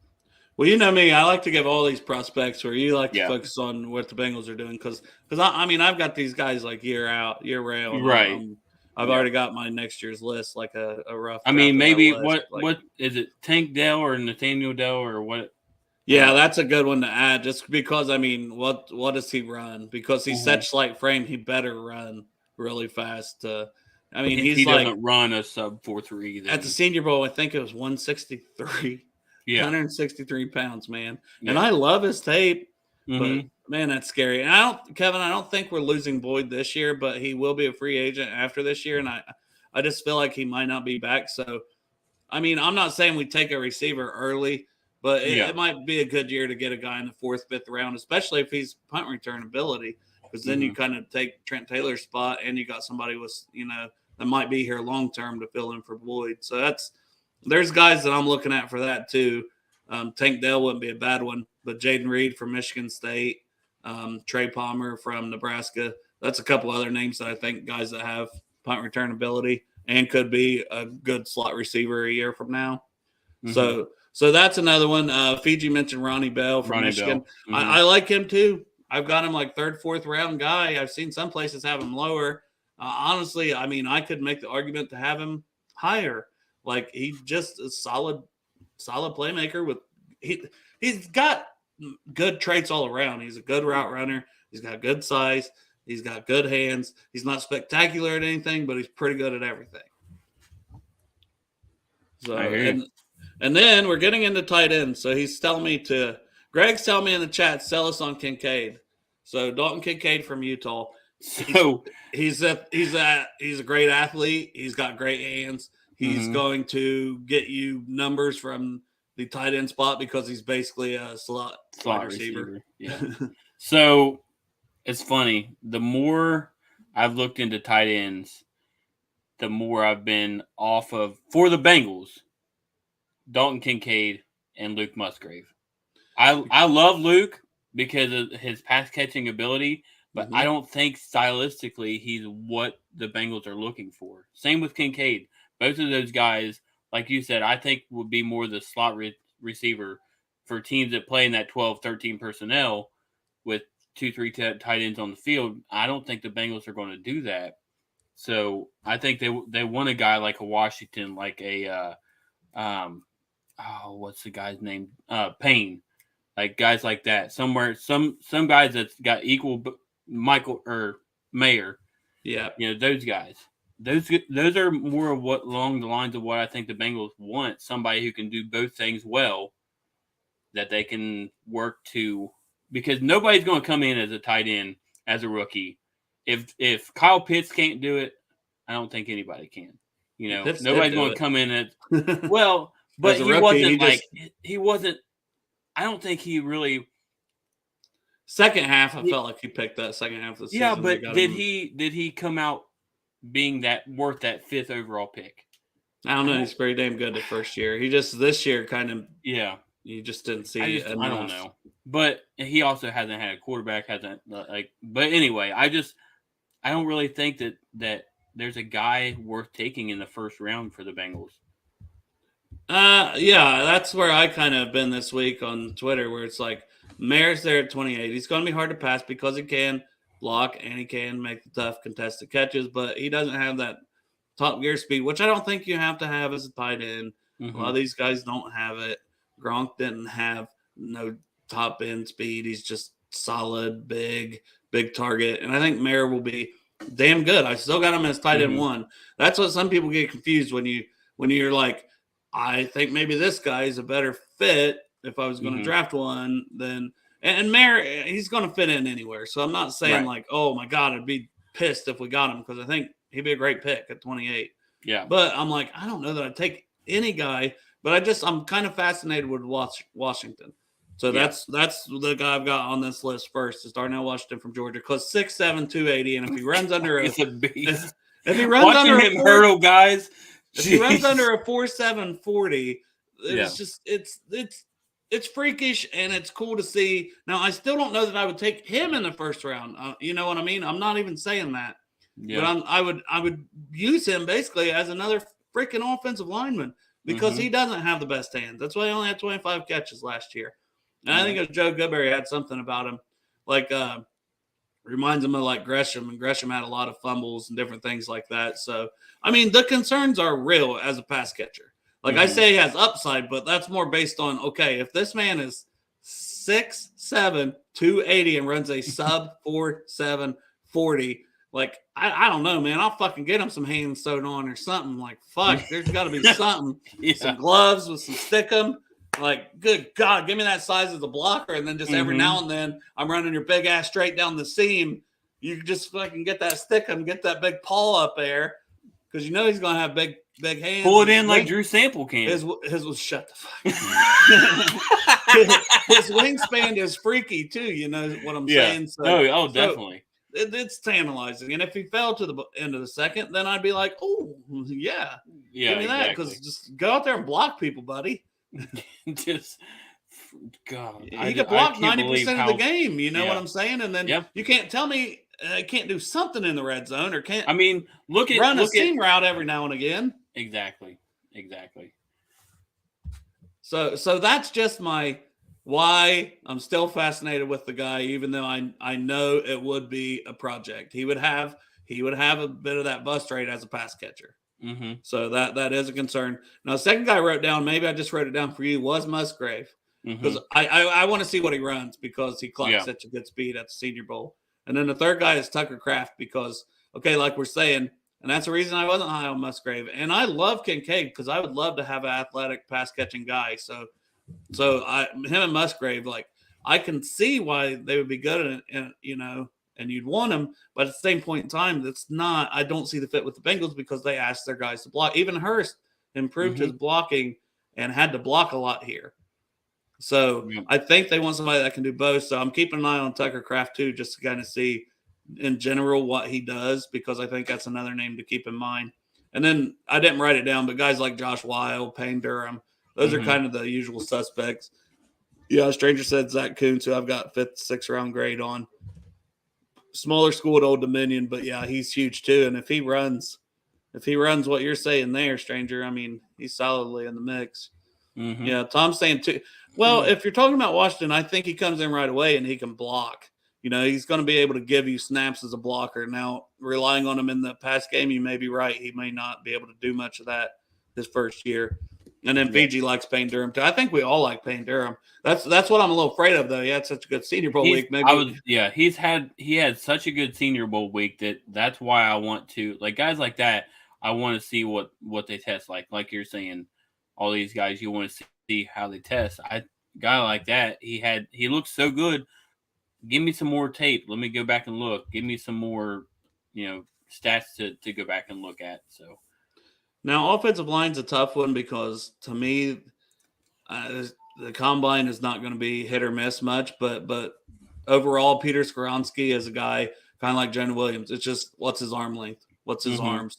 well, you know me, I like to give all these prospects where you like to focus on what the Bengals are doing because I mean I've got these guys like year round. Right. I've already got my next year's list like a rough. I mean, maybe what is it? Tank Dell or Nathaniel Dell or what? Yeah, that's a good one to add just because, I mean, what does he run? Because he's such slight frame, he better run really fast. I mean, he doesn't run a sub 4.3. At the Senior Bowl, I think it was 163. Yeah. 163 pounds, man. Yeah. And I love his tape, but, man, that's scary. And Kevin, I don't think we're losing Boyd this year, but he will be a free agent after this year, and I just feel like he might not be back. So, I mean, I'm not saying we take a receiver early, but it might be a good year to get a guy in the 4th, 5th round, especially if he's punt return ability, because then you kind of take Trent Taylor's spot and you got somebody with, that might be here long term to fill in for Boyd. So there's guys that I'm looking at for that too. Tank Dell wouldn't be a bad one, but Jaden Reed from Michigan State, Trey Palmer from Nebraska. That's a couple other names that I think guys that have punt return ability and could be a good slot receiver a year from now. So that's another one. Fiji mentioned Ronnie Bell from Michigan. Bell. I like him too. I've got him like 3rd, 4th round guy. I've seen some places have him lower. Honestly, I mean, I could make the argument to have him higher. Like he's just a solid playmaker with he's got good traits all around. He's a good route runner. He's got good size. He's got good hands. He's not spectacular at anything, but he's pretty good at everything. So, and then we're getting into tight ends. So he's telling me Greg's telling me in the chat, sell us on Kincaid. So Dalton Kincaid from Utah. So he's a great athlete. He's got great hands. He's going to get you numbers from the tight end spot because he's basically a slot receiver. Yeah. So it's funny. The more I've looked into tight ends, the more I've been off of, for the Bengals, Dalton Kincaid and Luke Musgrave. I love Luke because of his pass catching ability, but I don't think stylistically he's what the Bengals are looking for. Same with Kincaid. Both of those guys, like you said, I think would be more the slot receiver for teams that play in that 12, 13 personnel with 2-3 tight ends on the field. I don't think the Bengals are going to do that. So I think they want a guy like a Washington, like a what's the guy's name? Payne. Like guys like that. Somewhere, some guys that's got equal Michael or Mayer. Yeah. Those guys. Those are more of what along the lines of what I think the Bengals want. Somebody who can do both things well, that they can work to, because nobody's going to come in as a tight end as a rookie. If Kyle Pitts can't do it, I don't think anybody can. Nobody's going to come in as well, but he rookie, he wasn't. I don't think he really. Second half, I felt like he picked that second half of the season. Yeah, but did he come out being that worth that 5th overall pick? I don't know. He's pretty damn good the first year. He just this year kind of you just didn't see it. I don't know. But he also hasn't had a quarterback. But anyway, I don't really think that there's a guy worth taking in the first round for the Bengals. Yeah, that's where I kind of been this week on Twitter, where it's like Mayer's there at 28. He's going to be hard to pass because he can block and he can make the tough contested catches, but he doesn't have that top gear speed, which I don't think you have to have as a tight end. A lot of these guys don't have it. Gronk didn't have no top end speed. He's just solid, big target, and I think Mayer will be damn good. I still got him as tight end 1. That's what some people get confused when you're like, I think maybe this guy is a better fit if I was going to draft one than and Mayer, he's going to fit in anywhere. So I'm not saying like, oh my God, I'd be pissed if we got him, because I think he'd be a great pick at 28. Yeah. But I'm like, I don't know that I'd take any guy, but I'm kind of fascinated with Washington. So that's the guy I've got on this list first, is Darnell Washington from Georgia, because 6'7", 280, and if he runs under a beast. If he runs Watching under him hurdle guys, if he runs under a 4.7 40, it's just it's freakish and it's cool to see. Now, I still don't know that I would take him in the first round. You know what I mean? I'm not even saying that. Yeah. But I would use him basically as another freaking offensive lineman, because he doesn't have the best hands. That's why he only had 25 catches last year. And I think it was Joe Goodberry had something about him, like reminds him of like Gresham, and Gresham had a lot of fumbles and different things like that. So, I mean, the concerns are real as a pass catcher. Like I say, he has upside, but that's more based on, okay, if this man is 6'7", 280 and runs a sub 4.7 40, like, I don't know, man. I'll fucking get him some hands sewed on or something. Like, fuck, there's got to be something. Some gloves with some stickum. Like, good God, give me that size as a blocker, and then just every now and then I'm running your big ass straight down the seam. You just fucking get that stickum, get that big paw up there, because you know he's going to have big hands. Pull it in like Drew Sample can. His was shut the fuck up. His wingspan is freaky too. You know what I'm saying? So, definitely. It's tantalizing. And if he fell to the end of the second, then I'd be like, oh, yeah. Give me that, because just go out there and block people, buddy. Just, God. He could block 90% of the game. You know what I'm saying? And then you can't tell me can't do something in the red zone, or can't. I mean, run a seam route every now and again. Exactly. So that's just why I'm still fascinated with the guy, even though I know it would be a project. He would have a bit of that bust rate as a pass catcher. So that is a concern. Now, the second guy I wrote down, maybe I just wrote it down for you, was Musgrave, because I want to see what he runs, because he clocked such a good speed at the Senior Bowl. And then the third guy is Tucker Kraft because, okay, like we're saying, and that's the reason I wasn't high on Musgrave. And I love Kincaid because I would love to have an athletic pass-catching guy. So him and Musgrave, like, I can see why they would be good, and you'd want them. But at the same point in time, I don't see the fit with the Bengals because they asked their guys to block. Even Hurst improved his blocking and had to block a lot here. So I think they want somebody that can do both. So I'm keeping an eye on Tucker Kraft too, just to kind of see in general what he does, because I think that's another name to keep in mind. And then I didn't write it down, but guys like Josh Wild, Payne Durham, those are kind of the usual suspects. Yeah, Stranger said Zach Kuntz, who I've got 5th, 6th round grade on. Smaller school at Old Dominion, but yeah, he's huge too. And if he runs what you're saying there, Stranger, I mean, he's solidly in the mix. Yeah, Tom's saying too. Well, if you're talking about Washington, I think he comes in right away and he can block. He's going to be able to give you snaps as a blocker. Now, relying on him in the pass game, you may be right. He may not be able to do much of that his first year. And then Fiji likes Payne Durham too. I think we all like Payne Durham. That's what I'm a little afraid of, though. He had such a good Senior Bowl week. Maybe he had such a good Senior Bowl week that's why I want to, like, guys like that. I want to see what they test like you're saying. All these guys, you want to see how they test. Guy like that, he looks so good. Give me some more tape. Let me go back and look. Give me some more, stats to go back and look at. So now offensive line's a tough one because to me, the combine is not going to be hit or miss much. But overall, Peter Skoronski is a guy kind of like Jonah Williams. It's just what's his arm length, what's his arms,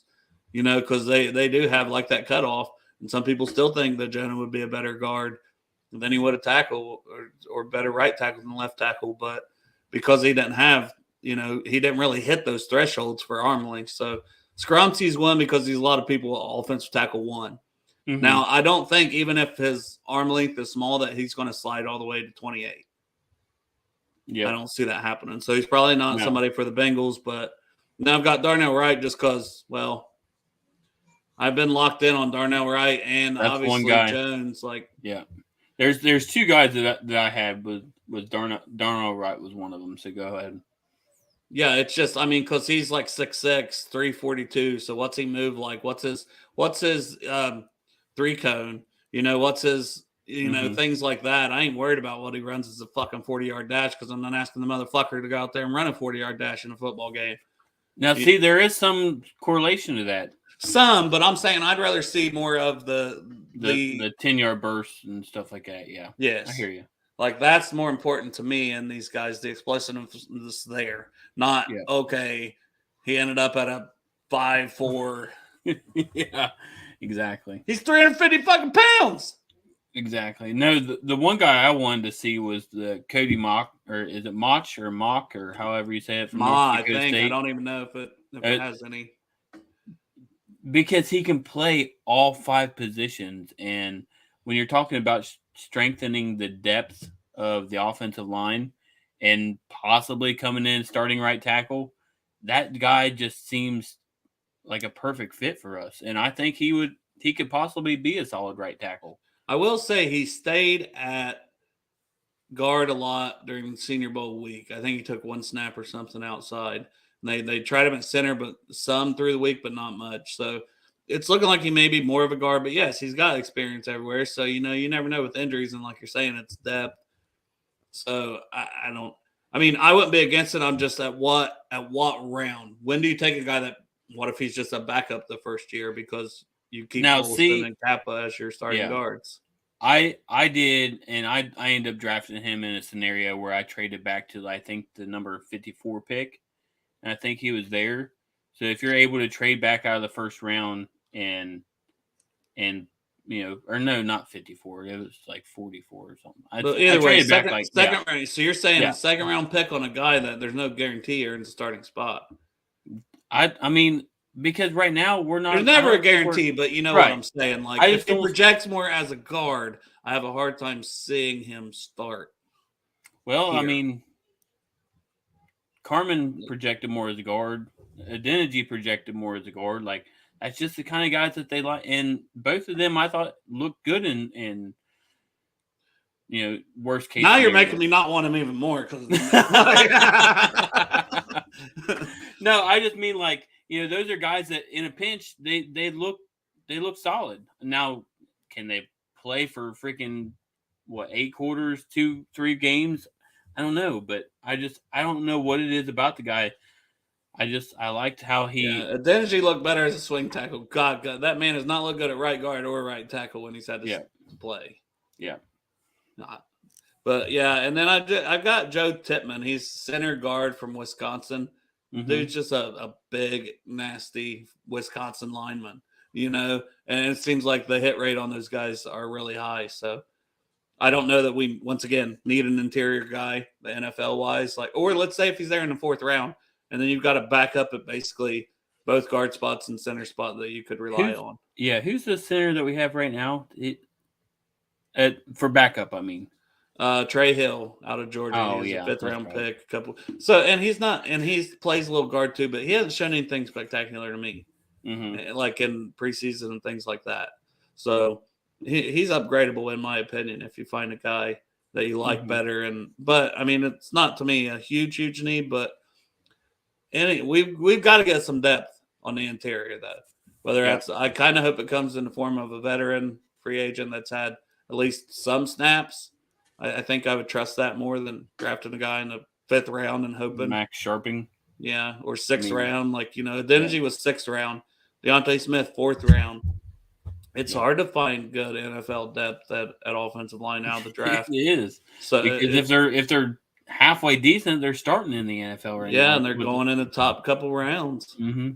because they do have like that cutoff. And some people still think that Jonah would be a better guard than he would a tackle or better right tackle than left tackle. But because he didn't have, he didn't really hit those thresholds for arm length. So Skoronski's one because there's a lot of people offensive tackle one. Now, I don't think even if his arm length is small that he's going to slide all the way to 28. Yeah, I don't see that happening. So he's probably not somebody for the Bengals. But now I've got Darnell Wright just because, well, I've been locked in on Darnell Wright and that's obviously one guy. Jones. There's two guys that I had was Darnell Wright was one of them. So go ahead. Yeah, it's just because he's like 6'6", 342. So what's he move like? What's his 3-cone? What's his things like that. I ain't worried about what he runs as a fucking 40-yard dash because I'm not asking the motherfucker to go out there and run a 40-yard dash in a football game. Now, see, there is some correlation to that. Some, but I'm saying I'd rather see more of the 10-yard bursts and stuff like that. Yeah. Yes. I hear you. Like, that's more important to me and these guys, the explosiveness there. Not, okay, he ended up at a 5'4". Yeah, exactly. He's 350 fucking pounds. Exactly. No, the one guy I wanted to see was the Cody Mock, or is it Mock or however you say it from North Dakota State. I don't even know if it has any. Because he can play all 5 positions, and when you're talking about strengthening the depth of the offensive line and possibly coming in starting right tackle, that guy just seems like a perfect fit for us. And I think he could possibly be a solid right tackle. I will say he stayed at guard a lot during the Senior Bowl week. I think he took 1 snap or something outside. They tried him at center, but some through the week, but not much. So it's looking like he may be more of a guard. But yes, he's got experience everywhere. So you never know with injuries, and like you're saying, it's depth. So I wouldn't be against it. I'm just at what round? When do you take a guy that? What if he's just a backup the first year because you keep Holston and Kappa as your starting guards? I did, and I ended up drafting him in a scenario where I traded back to I think the number 54 pick. And I think he was there. So if you're able to trade back out of the first round and or no, not 54. It was like 44 or something. Either way, second round. So you're saying a second round pick on a guy that there's no guarantee earns a starting spot. I mean, because right now we're not. There's never a guarantee, but you know what I'm saying. Like if he projects more as a guard, I have a hard time seeing him start. Well, here. I mean, Carmen projected more as a guard. Adeniji projected more as a guard. Like that's just the kind of guys that they like, and both of them I thought looked good in worst case. Now you're making me not want him even more because. No, I just mean like those are guys that in a pinch they look solid. Now, can they play for freaking 8 quarters, 2-3 games? I don't know, but I don't know what it is about the guy. I liked how he. Adeniji looked better as a swing tackle. God, that man has not looked good at right guard or right tackle when he's had to play. Yeah. Not. But yeah, and then I got Joe Tippmann. He's center guard from Wisconsin. Mm-hmm. Dude's just a big, nasty Wisconsin lineman, and it seems like the hit rate on those guys are really high. So I don't know that we once again need an interior guy, the NFL wise, or let's say if he's there in the 4th round. And then you've got a backup at basically both guard spots and center spot that you could rely on. Yeah, who's the center that we have right now? For backup, I mean. Trey Hill out of Georgia. Oh, he's a 5th round pick. And he plays a little guard too, but he hasn't shown anything spectacular to me, like in preseason and things like that. So he's upgradable in my opinion if you find a guy that you like better. But I mean, it's not to me a huge need, but. And we've got to get some depth on the interior, though. Whether that's, I kind of hope it comes in the form of a veteran free agent that's had at least some snaps. I think I would trust that more than drafting a guy in the 5th round and hoping Max Sharping. Yeah, or 6th round. Adeniji was 6th round. Deontay Smith 4th round. It's hard to find good NFL depth at offensive line now of the draft. It is. So because if they're halfway decent, they're starting in the NFL right now. Yeah, and they're going in the top couple rounds. Mm-hmm.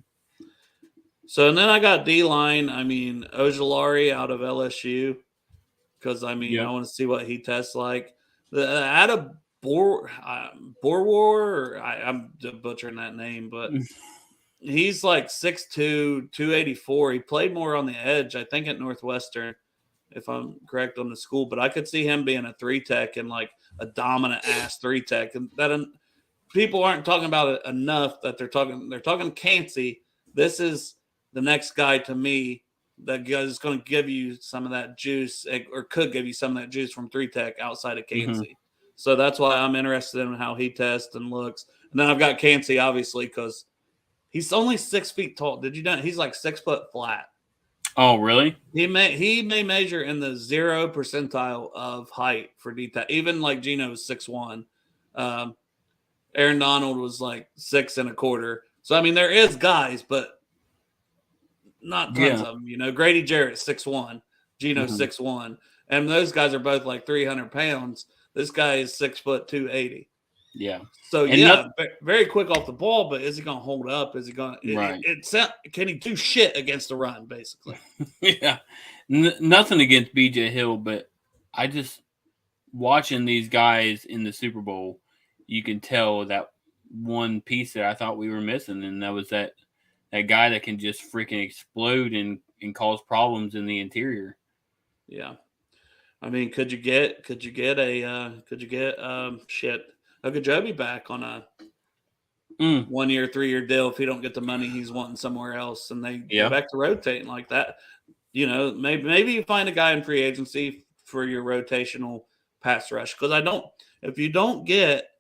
So, and then I got D-line. I mean, Ojulari out of LSU because, I want to see what he tests like. Out of Borwar, I'm butchering that name, but he's like 6'2", 284. He played more on the edge, I think, at Northwestern, if I'm correct on the school. But I could see him being a 3-tech and like a dominant ass 3-tech, and that people aren't talking about it enough. That they're talking Cansey. This is the next guy to me that is going to give you some of that juice, or could give you some of that juice from 3-tech outside of Cansey. So that's why I'm interested in how he tests and looks. And then I've got Cansey obviously because he's only 6 feet tall. Did you know he's like 6 foot flat? Oh, really? He may measure in the 0 percentile of height for D-tech. Even like Gino was 6'1". Aaron Donald was like 6 1/4. So I mean, there is guys, but not tons of them. Grady Jarrett 6'1", Gino 6'1", and those guys are both like 300 pounds. This guy is 6 foot 280. Yeah. So very quick off the ball, but is he going to hold up? Is he going to? Can he do shit against the run? Basically. Yeah. Nothing against BJ Hill, but I just watching these guys in the Super Bowl, you can tell that one piece that I thought we were missing, and that was that guy that can just freaking explode and cause problems in the interior. Yeah. I mean, could you get Ogunjobi back on a 1 year, 3 year deal if he don't get the money he's wanting somewhere else, and they go back to rotating like that? Maybe you find a guy in free agency for your rotational pass rush, because if you don't get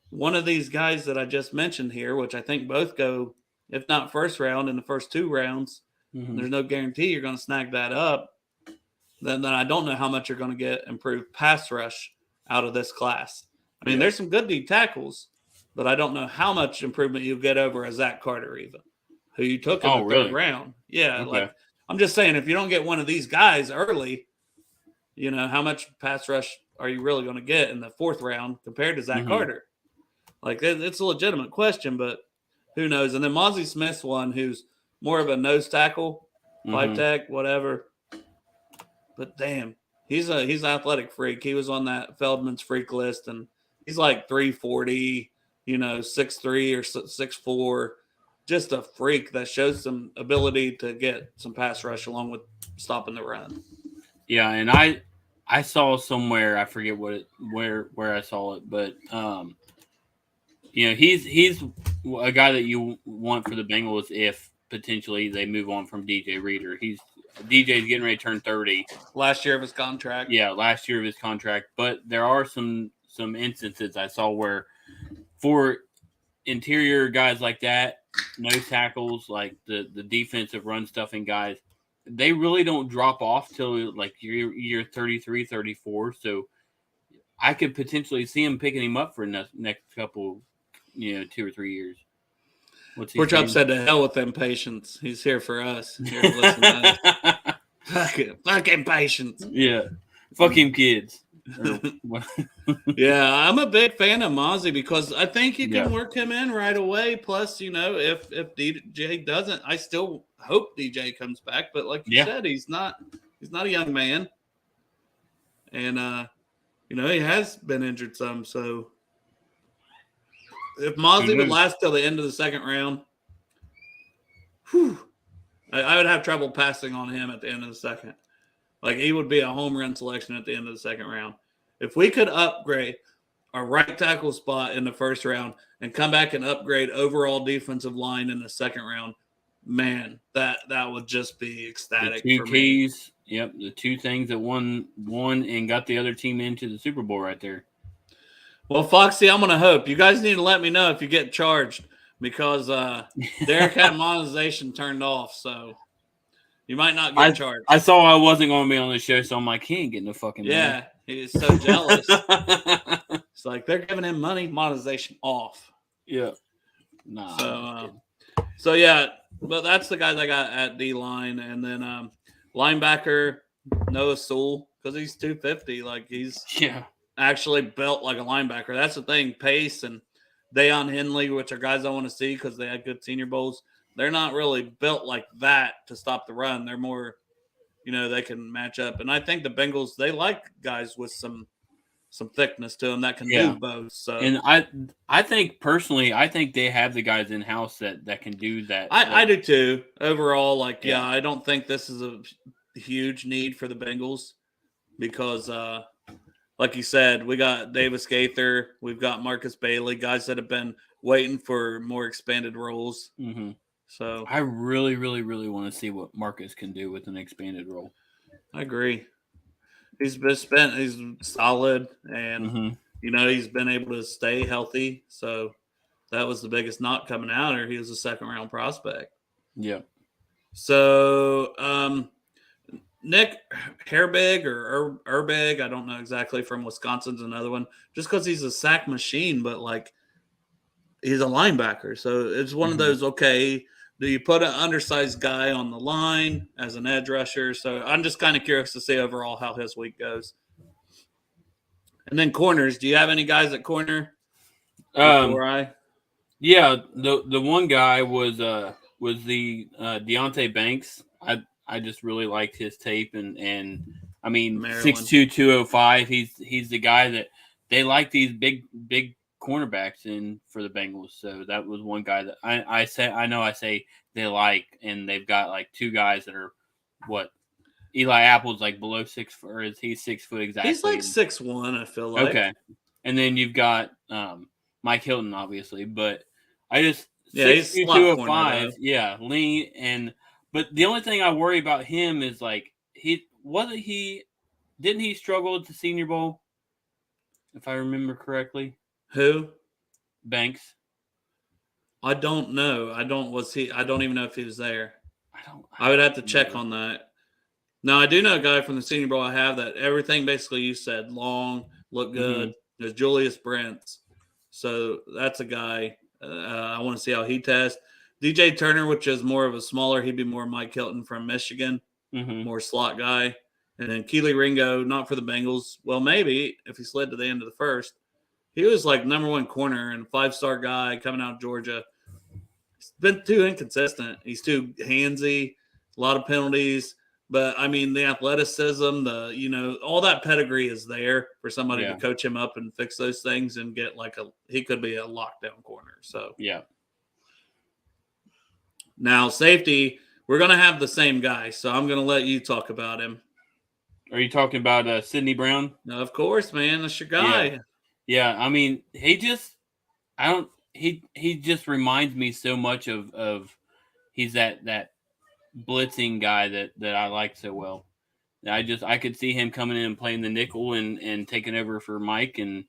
one of these guys that I just mentioned here, which I think both go, if not 1st round, in the first 2 rounds, there's no guarantee you're going to snag that up. Then I don't know how much you're going to get improved pass rush out of this class. I mean, there's some good D tackles, but I don't know how much improvement you'll get over a Zach Carter, even, who you took in the 3rd round. Yeah, okay. I'm just saying, if you don't get one of these guys early, how much pass rush are you really going to get in the 4th round compared to Zach Carter? Like, it's a legitimate question, but who knows? And then Mozzie Smith's one, who's more of a nose tackle, 5-tech, whatever. But damn, he's an athletic freak. He was on that Feldman's freak list, and he's like 340, 6'3" or 6'4", just a freak that shows some ability to get some pass rush along with stopping the run. Yeah, and I saw somewhere, I forget where I saw it, but he's a guy that you want for the Bengals if potentially they move on from DJ Reader. DJ's getting ready to turn 30. Last year of his contract. Yeah, last year of his contract. But there are some instances I saw where for interior guys like that, nose tackles, like the defensive run stuffing guys, they really don't drop off till like year 33, 34. So I could potentially see him picking him up for next couple, 2 or 3 years. Poor Chop said to hell with them patients. He's here for us. Here to listen to us. Fucking patience. Yeah. Fuck him, kids. Yeah, I'm a big fan of Mozzie because I think you can work him in right away. Plus, if DJ doesn't, I still hope DJ comes back. But like you said, he's not a young man. And he has been injured some, so if Mozzie would last till the end of the second round, I would have trouble passing on him at the end of the second. Like, he would be a home run selection at the end of the second round. If we could upgrade our right tackle spot in the first round and come back and upgrade overall defensive line in the second round, man, that would just be ecstatic. The two keys. Yep, the two things that won and got the other team into the Super Bowl right there. Well, Foxy, I'm going to hope. You guys need to let me know if you get charged because Derek had monetization turned off, so you might not get charged. I saw I wasn't going to be on the show, so I'm like, he ain't getting no fucking money. Yeah, he's so jealous. It's like they're giving him money, monetization off. Yeah. Nah. So yeah, but that's the guys I got at D-line. And then linebacker, Noah Sewell, because he's 250. Like, he's actually built like a linebacker. That's the thing. Pace and Deion Henley, which are guys I want to see because they had good Senior Bowls, they're not really built like that to stop the run. They're more, they can match up. And I think the Bengals, they like guys with some thickness to them that can do both. So, and I think personally, they have the guys in house that can do that. I do too. Overall, I don't think this is a huge need for the Bengals because, like you said, we got Davis Gaither, we've got Marcus Bailey, guys that have been waiting for more expanded roles. Mm-hmm. So I really, really, really want to see what Marcus can do with an expanded role. I agree. He's solid, and he's been able to stay healthy. So that was the biggest knock coming out, or he was a second round prospect. Yeah. So Nick Herbig or Erbig, I don't know exactly, from Wisconsin's another one. Just because he's a sack machine, but he's a linebacker, so it's one of those. Okay, do you put an undersized guy on the line as an edge rusher? So I'm just kind of curious to see overall how his week goes. And then corners. Do you have any guys at corner? Yeah, the one guy was the Deonte Banks. I just really liked his tape and I mean 6'2", 205. He's the guy that they like, these big cornerbacks in for the Bengals. So that was one guy that I say they like, and they've got like two guys that are what Eli Apple's like below 6 foot, or is he 6 foot exactly? He's like 6'1", I feel like. Okay. And then you've got Mike Hilton, obviously, but I just 6'2", 205, lean, but the only thing I worry about him is like didn't he struggle at the Senior Bowl, if I remember correctly? Who? Banks. I don't know. I don't even know if he was there. I would have to check on that. Now, I do know a guy from the Senior Bowl I have that everything basically you said, long, look good. There's Julius Brents. So that's a guy I want to see how he tests. DJ Turner, which is more of a smaller, he'd be more Mike Hilton from Michigan, more slot guy. And then Keely Ringo, not for the Bengals. Well, maybe if he slid to the end of the first. He was like number one corner and 5-star guy coming out of Georgia. He's been too inconsistent. He's too handsy, a lot of penalties. But, I mean, the athleticism, all that pedigree is there for somebody to coach him up and fix those things and get he could be a lockdown corner. So, yeah. Now, safety, we're going to have the same guy, so I'm going to let you talk about him. Are you talking about Sidney Brown? No, of course, man. That's your guy. Yeah, I mean, he just reminds me so much of he's that blitzing guy that I like so well. I could see him coming in and playing the nickel and taking over for Mike and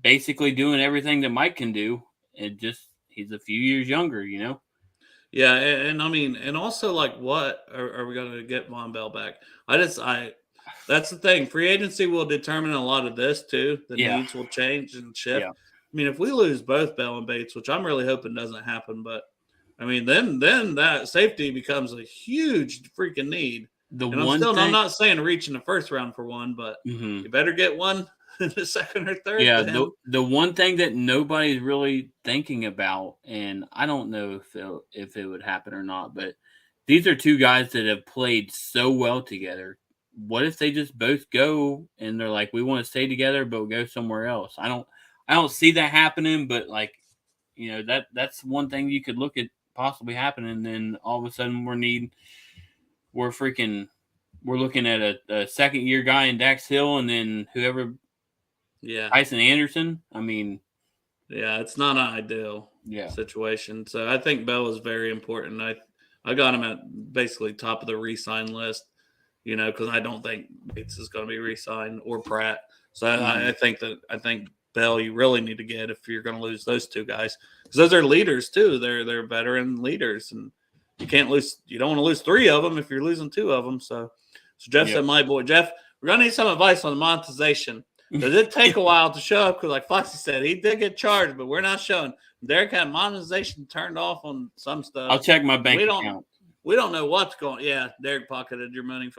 basically doing everything that Mike can do, and just he's a few years younger, you know. Yeah, and I mean, and also like, what are we going to get Von Bell back? That's the thing. Free agency will determine a lot of this too. The Yeah. needs will change and shift. Yeah. I mean, if we lose both Bell and Bates, which I'm really hoping doesn't happen, but I mean, then that safety becomes a huge freaking need. I'm not saying reach in the first round for one, but you better get one in the second or third. Yeah, the one thing that nobody's really thinking about, and I don't know if it would happen or not, but these are two guys that have played so well together. What if they just both go and they're like, we want to stay together, but we'll go somewhere else? I don't see that happening, but like, you know, that's one thing you could look at possibly happening. And then all of a sudden we're looking at a second year guy in Dax Hill, and then whoever. Yeah. Tyson Anderson. I mean, yeah, it's not an ideal situation. So I think Bell is very important. I got him at basically top of the re-sign list, you know, because I don't think Bates is going to be re-signed or Pratt. So I think Bell you really need to get if you're going to lose those two guys, because those are leaders too. They're veteran leaders, and you can't lose. You don't want to lose three of them if you're losing two of them. So Jeff said, my boy Jeff, we're going to need some advice on the monetization. Does it take a while to show up? Because like Foxy said, he did get charged, but we're not showing. Derek had monetization turned off on some stuff. I'll check my bank account. We don't know what's going. Yeah, Derek pocketed your money.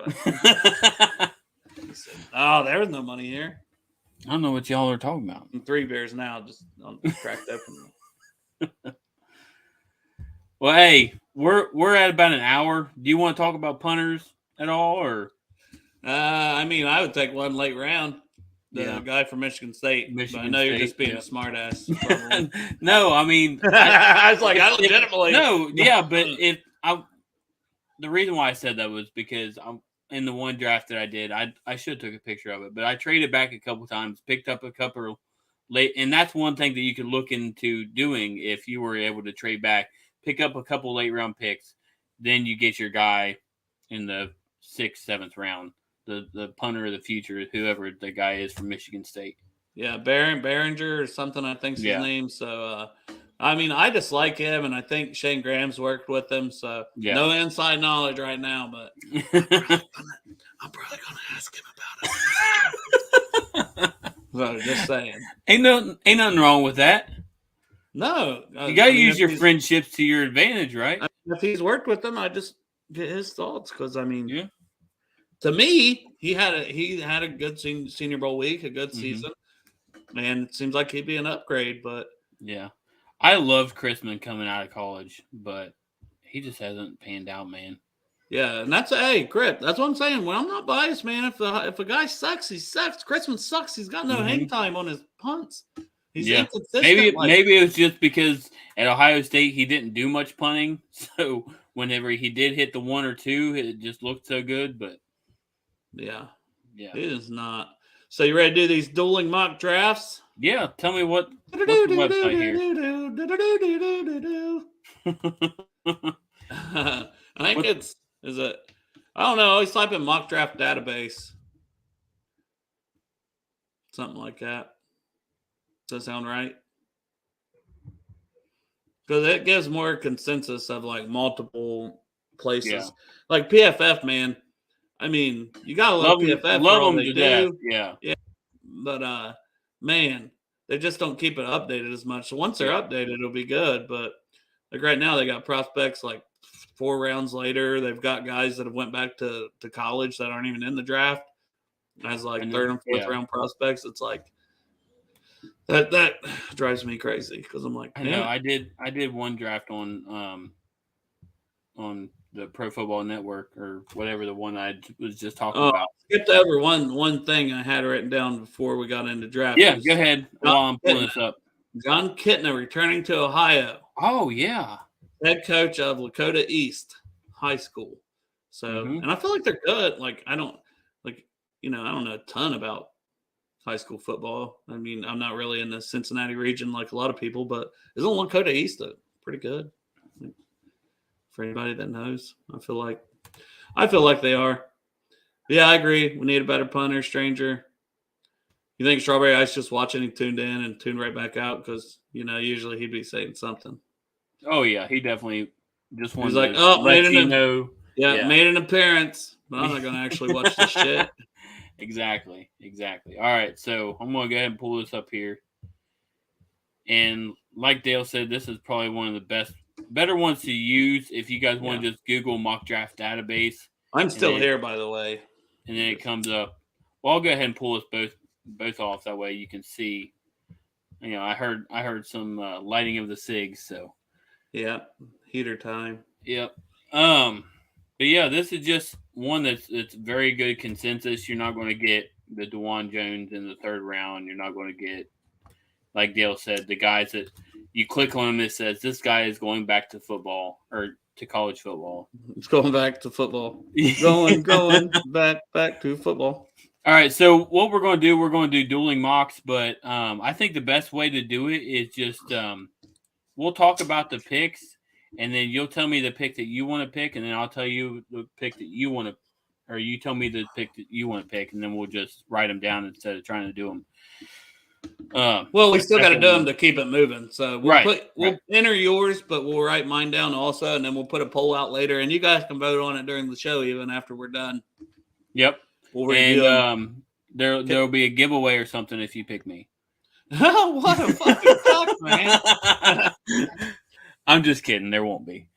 Oh, there was no money here. I don't know what y'all are talking about. 3 beers now, just cracked open. Well, hey, we're at about an hour. Do you want to talk about punters at all, or? I mean, I would take one late round. The guy from Michigan State. But I know you're just being a smart ass. No, I mean, I was like, I legitimately. No, yeah, but the reason why I said that was because I'm in the one draft that I did. I should have took a picture of it, but I traded back a couple times, picked up a couple late, and that's one thing that you could look into doing if you were able to trade back, pick up a couple late round picks, then you get your guy in the 6th, 7th round. The punter of the future, whoever the guy is from Michigan State. Yeah, Behringer or something, I think's his name. So, I mean, I just like him, and I think Shane Graham's worked with him. So, no inside knowledge right now, but I'm probably going to ask him about it. So, just saying. Ain't nothing wrong with that. No. You got to use your friendships to your advantage, right? If he's worked with them, I just get his thoughts because, I mean, to me, he had a good Senior Bowl week, a good season, and it seems like he'd be an upgrade. But I loved Chrisman coming out of college, but he just hasn't panned out, man. Yeah, and that's Crip. That's what I'm saying. Well, I'm not biased, man. If a guy sucks, he sucks. Chrisman sucks. He's got no hang time on his punts. He's inconsistent. Maybe it was just because at Ohio State he didn't do much punting, so whenever he did hit the 1 or 2, it just looked so good, but. Yeah. It is not. So you ready to do these dueling mock drafts? Yeah. Tell me what's the website here. I think I don't know. Always type in mock draft database. Something like that. Does that sound right? Because it gives more consensus of like multiple places. Yeah. Like PFF, man. I mean, you gotta love PFF. Love them to death. Yeah. But man, they just don't keep it updated as much. So once they're updated, it'll be good. But like right now, they got prospects like 4 rounds later. They've got guys that have went back to college that aren't even in the draft as like 3rd and 4th round prospects. It's like that drives me crazy because I'm like, I know I did one draft on the Pro Football Network or whatever, the one I was just talking about. Skipped over one thing I had written down before we got into draft. Yeah, go ahead while I'm pulling this up. John Kitna returning to Ohio. Oh, yeah. Head coach of Lakota East High School. So, and I feel like they're good. Like, I don't know a ton about high school football. I mean, I'm not really in the Cincinnati region like a lot of people, but isn't Lakota East pretty good? For anybody that knows, I feel like they are. Yeah, I agree. We need a better punter, Stranger. You think Strawberry Ice just watching, he tuned in and tuned right back out? Because, usually he'd be saying something. Oh, yeah. He definitely just wanted He's like, to let you made know. made an appearance. But I'm not going to actually watch this shit. Exactly. All right, so I'm going to go ahead and pull this up here. And like Dale said, this is probably one of the better ones to use if you guys want to just Google mock draft database. I'm still here, by the way. And then it comes up. Well, I'll go ahead and pull us both off. That way you can see. I heard some lighting of the cigs. So, yeah, heater time. Yep. But yeah, this is just one that's very good consensus. You're not going to get the DeJuan Jones in the third round. You're not going to get, like Dale said, the guys that you click on them. It says this guy is going back to football or to college football. It's going back to football. going back to football. All right, so what we're going to do dueling mocks, but I think the best way to do it is just we'll talk about the picks, and then you'll tell me the pick that you want to pick, and then I'll tell you the pick that you want to, or you tell me the pick that you want to pick, and then we'll just write them down instead of trying to do them. Well, we still got to do them to keep it moving. So we'll enter yours, but we'll write mine down also, and then we'll put a poll out later, and you guys can vote on it during the show, even after we're done. Yep. And there'll be a giveaway or something if you pick me. What a fucking fuck, man! I'm just kidding. There won't be,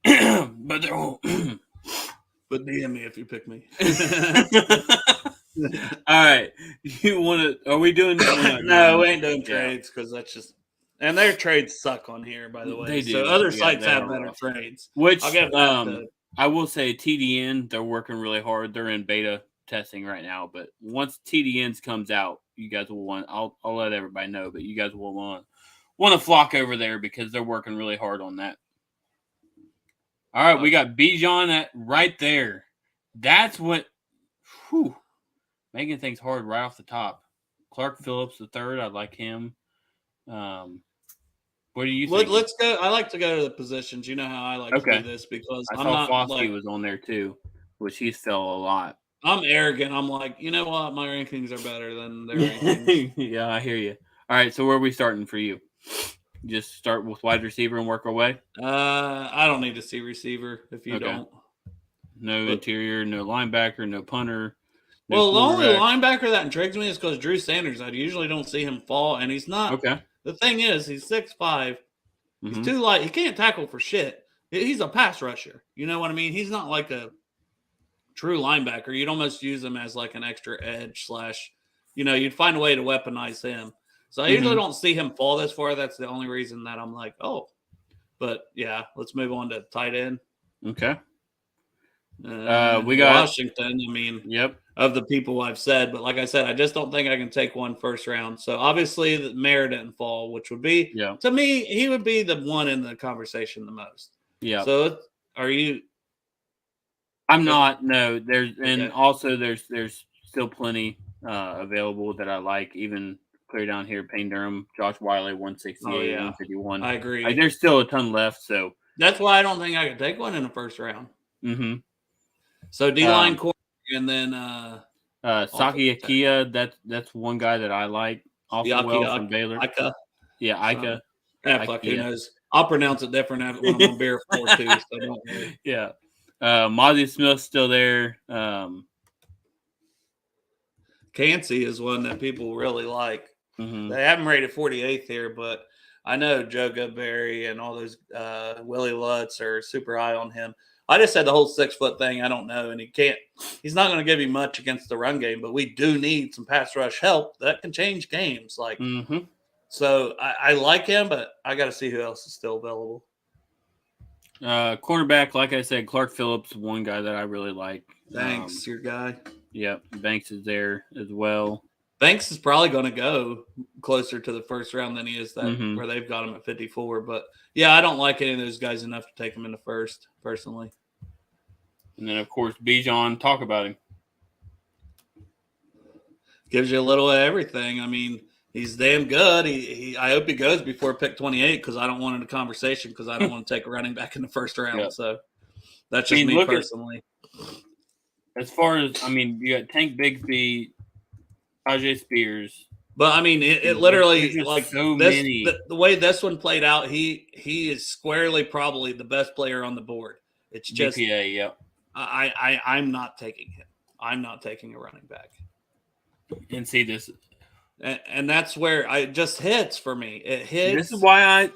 but there won't. But DM me if you pick me. All right, you want to? Are we doing? No, we ain't doing trades because that's just. And their trades suck on here, by the way. They do. So other sites have better trades. Which I will say, TDN, they're working really hard. They're in beta testing right now. But once TDNs comes out, you guys will want. I'll let everybody know, but you guys will want to flock over there because they're working really hard on that. All right, we got Bijan right there. That's what. Whew, making things hard right off the top. Clark Phillips III, I like him. What do you think? Let's go. I like to go to the positions. You know how I like to do this because I saw Foskey was on there too, which he fell a lot. I'm arrogant. I'm like, you know what? My rankings are better than their rankings. Yeah, I hear you. All right, so where are we starting for you? Just start with wide receiver and work our way? I don't need to see receiver if you don't. No interior, no linebacker, no punter. No the only linebacker that intrigues me is because Drew Sanders. I usually don't see him fall, and he's not. Okay. The thing is, he's 6'5". He's too light. He can't tackle for shit. He's a pass rusher. You know what I mean? He's not like a true linebacker. You'd almost use him as like an extra edge / you'd find a way to weaponize him. So I usually don't see him fall this far. That's the only reason that I'm like, oh. But, yeah, let's move on to tight end. Okay. We got Washington. I mean, of the people I've said, but like I said, I just don't think I can take one first round. So obviously, the Mayer didn't fall, which would be to me, he would be the one in the conversation the most. Yeah. So are you? I'm not. No, also there's still plenty available that I like. Even clear down here, Payne Durham, Josh Wiley, 168, 151. I agree. There's still a ton left, so that's why I don't think I can take one in the first round. Mm-hmm. So D-line corner, and then Saki Akia. That's one guy that I like. Also from Baylor. Ika. Yeah, Ika. Fuck, who knows? I'll pronounce it different when I'm on beer 4 too. So don't worry. Yeah. Mozzie Smith's still there. Cansey is one that people really like. Mm-hmm. They haven't rated 48th here, but I know Joe Goodberry and all those Willie Lutz are super high on him. I just said the whole 6-foot thing. I don't know, and he's not going to give you much against the run game, but we do need some pass rush help that can change games. So I like him, but I got to see who else is still available. Cornerback, like I said, Clark Phillips, one guy that I really like. Banks, your guy. Yep, Banks is there as well. Banks is probably going to go closer to the first round than he is where they've got him at 54. But, yeah, I don't like any of those guys enough to take him in the first, personally. And then, of course, Bijan, talk about him. Gives you a little of everything. I mean, he's damn good. I hope he goes before pick 28 because I don't want a conversation because I don't want to take a running back in the first round. Yep. So that's just me personally. As far as, you got Tank Bigsby, Tajay Spears. But I mean, it literally like so this. many. The way this one played out, he is squarely probably the best player on the board. It's just GPA, yep. I'm not taking him. I'm not taking a running back. And see this, and that's where it just hits for me. It hits.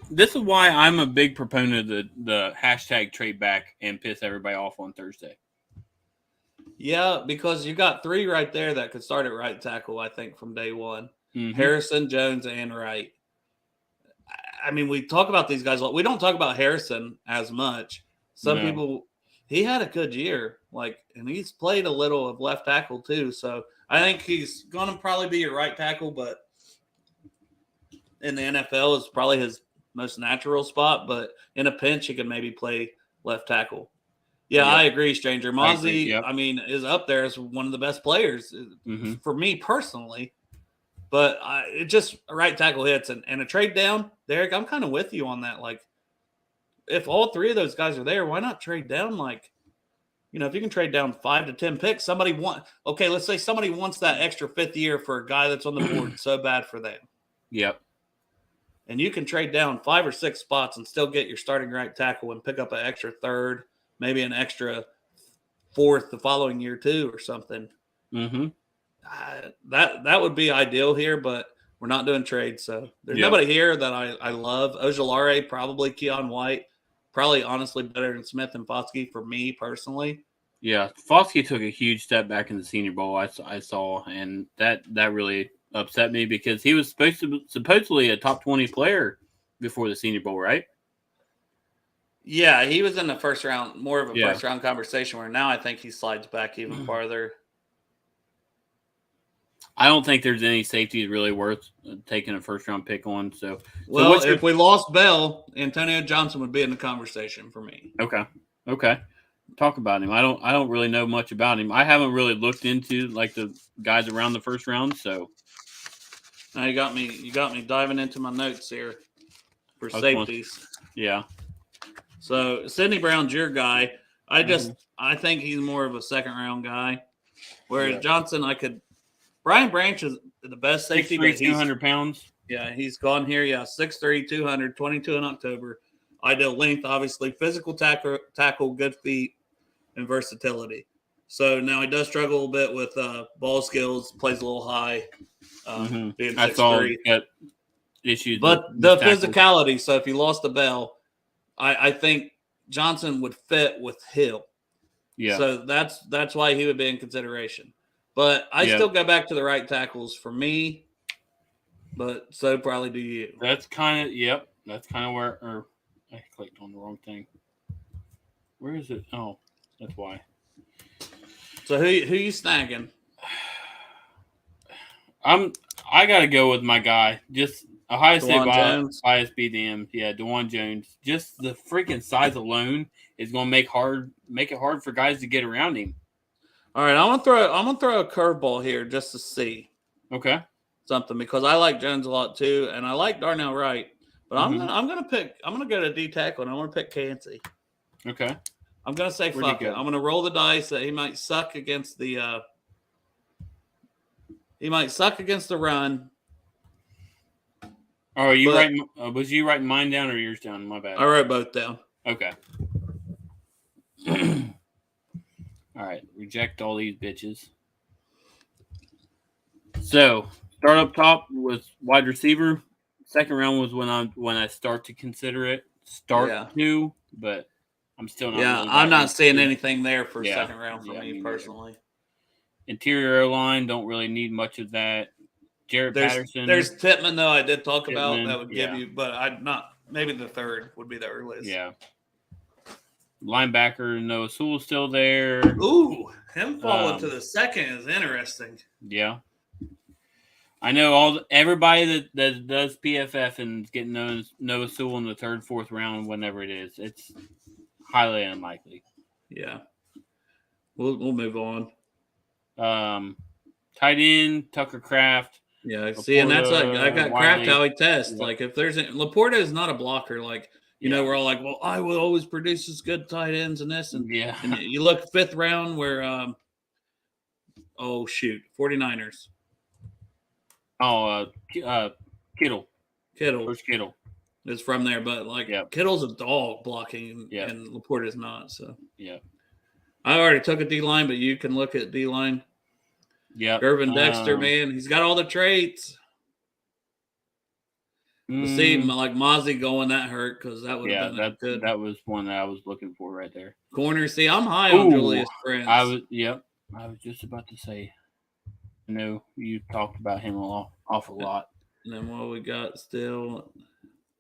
This is why I'm a big proponent of the hashtag trade back and piss everybody off on Thursday. Yeah, because you got 3 right there that could start at right tackle. I think from day one. Mm-hmm. Harrison, Jones, and Wright. I mean, we talk about these guys. We don't talk about Harrison as much. Some people, he had a good year, and he's played a little of left tackle too. So I think he's going to probably be your right tackle, but in the NFL is probably his most natural spot. But in a pinch, he can maybe play left tackle. Yeah, I agree, Stranger. Mozzie, I mean, is up there as one of the best players for me personally. But it just right tackle hits and a trade down, Derek. I'm kind of with you on that. Like, if all 3 of those guys are there, why not trade down? Like, if you can trade down 5 to 10 picks, let's say somebody wants that extra 5th year for a guy that's on the board so bad for them. Yep. And you can trade down 5 or 6 spots and still get your starting right tackle and pick up an extra 3rd, maybe an extra 4th the following year too, or something. Mm-hmm. That would be ideal here, but we're not doing trades, so there's nobody here that I love. Ojulari, probably Keon White, probably honestly better than Smith and Foskey for me personally. Yeah, Foskey took a huge step back in the Senior Bowl. I saw, and that really upset me because he was supposedly a top 20 player before the Senior Bowl, right? Yeah, he was in the first round, more of a first round conversation. Where now I think he slides back even farther. I don't think there's any safeties really worth taking a first-round pick on. So if we lost Bell, Antonio Johnson would be in the conversation for me. Okay. Talk about him. I don't really know much about him. I haven't really looked into the guys around the first round. So now you got me diving into my notes here for safeties. Yeah. So Sidney Brown's your guy. I think he's more of a second-round guy, whereas Johnson, Brian Branch is the best safety. 6'3", 200 pounds. Yeah, he's gone here. Yeah, 6'3", 200, 22 in October. Ideal length, obviously. Physical tackle, good feet, and versatility. So now he does struggle a little bit with ball skills, plays a little high, being 6'3". Issues. But the physicality, so if he lost the Bell, I think Johnson would fit with Hill. Yeah. So that's why he would be in consideration. But I still go back to the right tackles for me, but so probably do you. That's kind of That's kind of where I clicked on the wrong thing. Where is it? Oh, that's why. So who you snagging? I got to go with my guy. Just Ohio State bias BDM. Yeah, DeJuan Jones. Just the freaking size alone is going to make it hard for guys to get around him. All right, I'm gonna throw a curveball here just to see. Okay. Something because I like Jones a lot too, and I like Darnell Wright, but I'm gonna go to D tackle and I'm gonna pick Cansey. Okay. I'm gonna say fuck it. I'm gonna roll the dice that he might suck against the run. Oh, was you writing mine down or yours down? My bad. I wrote both down. Okay. All right, reject all these bitches. So, start up top was wide receiver. Second round was when I start to consider it. But I'm still not. Yeah, I'm not seeing anything there for second round for me personally. Interior O-line, don't really need much of that. Patterson. There's Pittman though. I did talk about that would give you, but I'd not. Maybe the third would be the earliest. Yeah. Linebacker Noah Sewell's still there. Ooh, him falling to the second is interesting. Yeah. I know everybody that does PFF and getting Noah Sewell in the third, fourth round, whenever it is. It's highly unlikely. Yeah. We'll move on. Tight end, Tucker Kraft. Yeah, and that's I got Kraft how he tests. Yep. Like if there's Laporta is not a blocker, like we're all like, well, I will always produce as good tight ends and this. And you look fifth round where 49ers. Oh, Kittle. Kittle First Kittle. is from there, but like Kittle's a dog blocking, and Laporte is not. So I already took a D line, but you can look at D line. Yeah, Gervin Dexter, man, he's got all the traits. To see like Mozzie going, that hurt because that would have been good. That was one that I was looking for right there. Corner, see, I'm high on Julius Brents. I was just about to say. No, you talked about him awful lot. And then what we got still?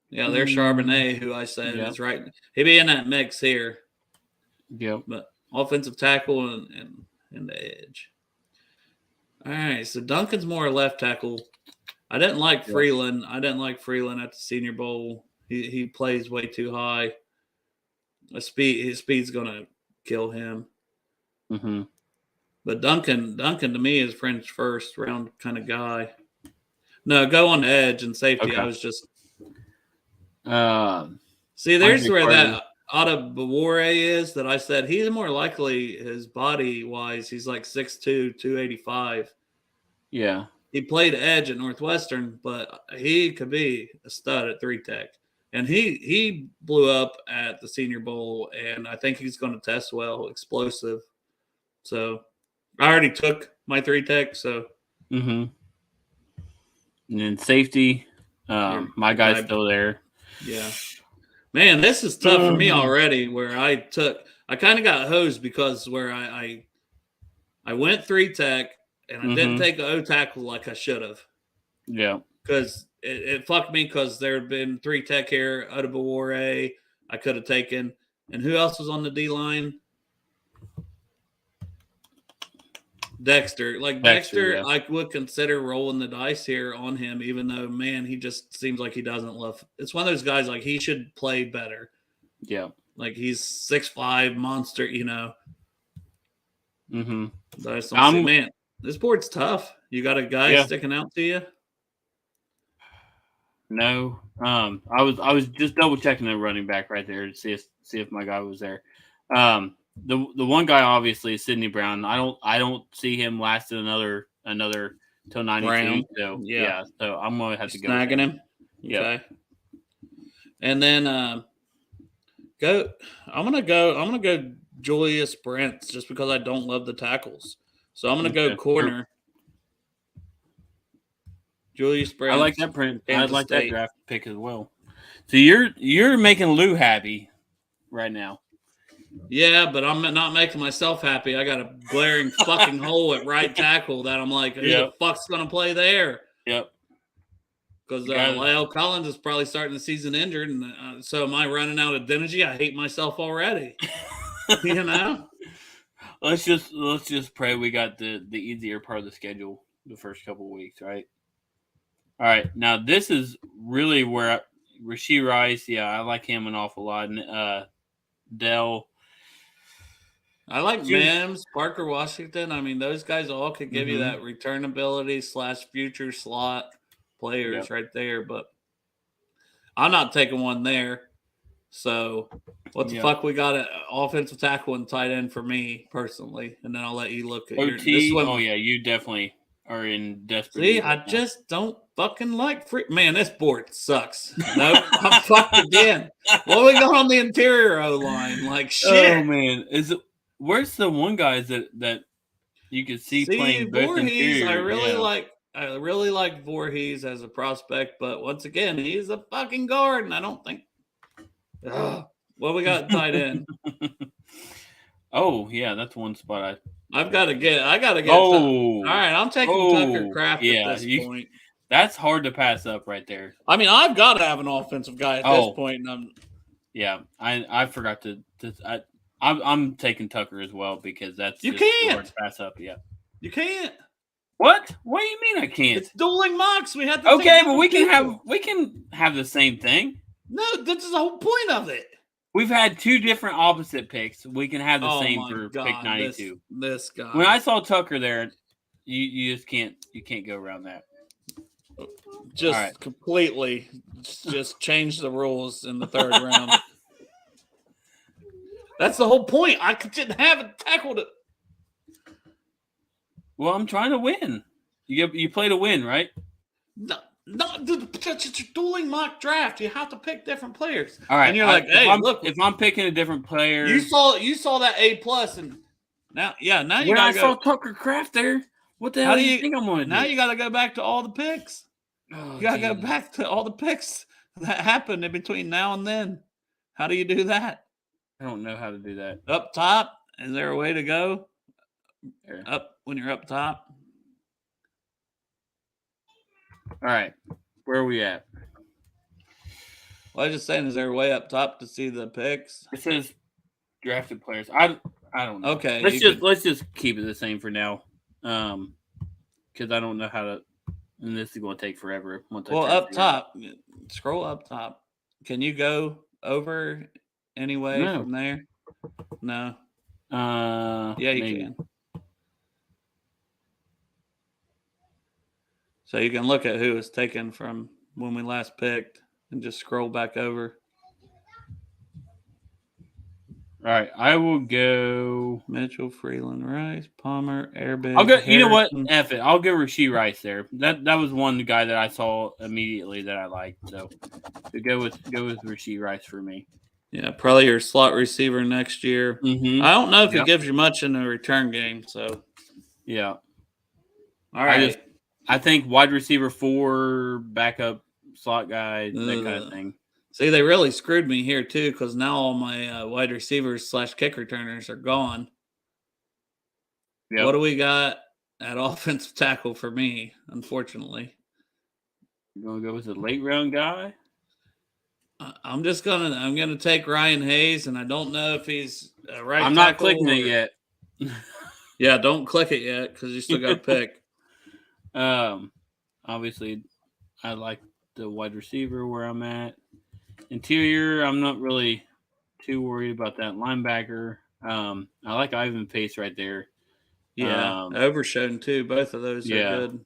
Yeah, there's Charbonnet, who I said is right. He'd be in that mix here. Yep. But offensive tackle and the edge. All right, so Duncan's more left tackle. I didn't like Freeland. I didn't like Freeland at the Senior Bowl. He plays way too high. His speed's gonna kill him. Mm-hmm. But Duncan to me is French first round kind of guy. No, go on the edge and safety. Okay. I was just see. There's where that Adebawore is. That I said he's more likely his body wise. He's like 6'2", 285. Yeah. He played edge at Northwestern, but he could be a stud at 3-tech. And he blew up at the Senior Bowl, and I think he's going to test well, explosive. So I already took my 3-tech, so. Mm-hmm. And then safety, my guy's still there. Yeah. Man, this is tough for me already, where I kind of got hosed because where I went 3-tech, and I didn't take an O-tackle like I should have. Yeah. Because it fucked me because there had been 3-tech here. Adebawore I could have taken. And who else was on the D-line? Dexter. Dexter I would consider rolling the dice here on him, even though, man, he just seems like he doesn't love – it's one of those guys, like, he should play better. Yeah. Like, he's 6'5", monster, you know. Mm-hmm. But I just don't see, man. This board's tough. You got a guy sticking out to you? No. I was just double checking the running back right there to see if my guy was there. The one guy obviously is Sidney Brown. I don't see him lasting another till 92. So so I'm gonna have to go snagging him. Yeah. Okay. And then I'm gonna go Julius Brents just because I don't love the tackles. So I'm going to go corner. Julius Brents. I like that print. I like that draft pick as well. So you're making Lou happy right now. Yeah, but I'm not making myself happy. I got a glaring fucking hole at right tackle that I'm like, who the fuck's going to play there? Yep. Because Lyle Collins is probably starting the season injured, and so am I running out of energy? I hate myself already. You know. Let's just pray we got the easier part of the schedule the first couple of weeks, right? All right, now this is really where Rashee Rice, I like him an awful lot. And Dell, I like Mims, Parker Washington. I mean, those guys all could give you that return ability / future slot players right there. But I'm not taking one there. So what the fuck we got at offensive tackle and tight end for me personally, and then I'll let you look at OT. You definitely are in desperate. See, I just don't fucking like man. This board sucks. Nope, I'm fucked again. What we got on the interior O line? Like shit. Oh man, where's the one guys that you could see playing both Voorhees, interior? I really like Voorhees as a prospect, but once again, he's a fucking guard, and I don't think. What we got tight end? Oh yeah, that's one spot I gotta get. Oh, all right, I'm taking Tucker Kraft at this point. That's hard to pass up right there. I mean, I've got to have an offensive guy at this point, and I forgot to. I'm taking Tucker as well because that's you can't hard to pass up. Yeah, you can't. What? What do you mean I can't? It's dueling mocks. We have to. Okay, but we can have the same thing. No, that's the whole point of it. We've had two different opposite picks. We can have the same for pick 92. This guy. When I saw Tucker there, you just can't go around that. Just completely just change the rules in the third round. That's the whole point. I didn't have it tackled it. Well, I'm trying to win. You play to win, right? No, it's a dueling mock draft. You have to pick different players. All right, and you're like, hey, look, if I'm picking a different player, you saw that A+, and now you when gotta I go. saw Tucker Kraft there, what the hell do you think I'm going to do? Now you got to go back to all the picks. Oh, you got to go back to all the picks that happened in between now and then. How do you do that? I don't know how to do that. Up top, is there a way to go? There. Up when you're up top. All right, where are we at? Well, I was just saying, is there a way up top to see the picks? It says drafted players. I don't know. Okay, let's just keep it the same for now, because I don't know how to. And this is going to take forever. Well, up top, scroll up top. Can you go over anyway from there? No. Yeah, you can. So you can look at who was taken from when we last picked and just scroll back over. All right, I will go Mitchell, Freeland, Rice, Palmer, Airbag. I'll go. You know what? F it. I'll go Rashee Rice there. That was one guy that I saw immediately that I liked. So go with Rashee Rice for me. Yeah, probably your slot receiver next year. Mm-hmm. I don't know if it gives you much in the return game. So yeah. All right. I think wide receiver 4, backup slot guy, that kind of thing. See, they really screwed me here, too, because now all my wide receivers / kick returners are gone. Yep. What do we got at offensive tackle for me, unfortunately? You going to go with a late round guy? I'm going to take Ryan Hayes, and I don't know if he's a right I'm tackle. not clicking it yet. Yeah, don't click it yet because you still got to pick. Obviously, I like the wide receiver where I'm at. Interior, I'm not really too worried about that. Linebacker, I like Ivan Pace right there. Yeah, Overshown too. Both of those are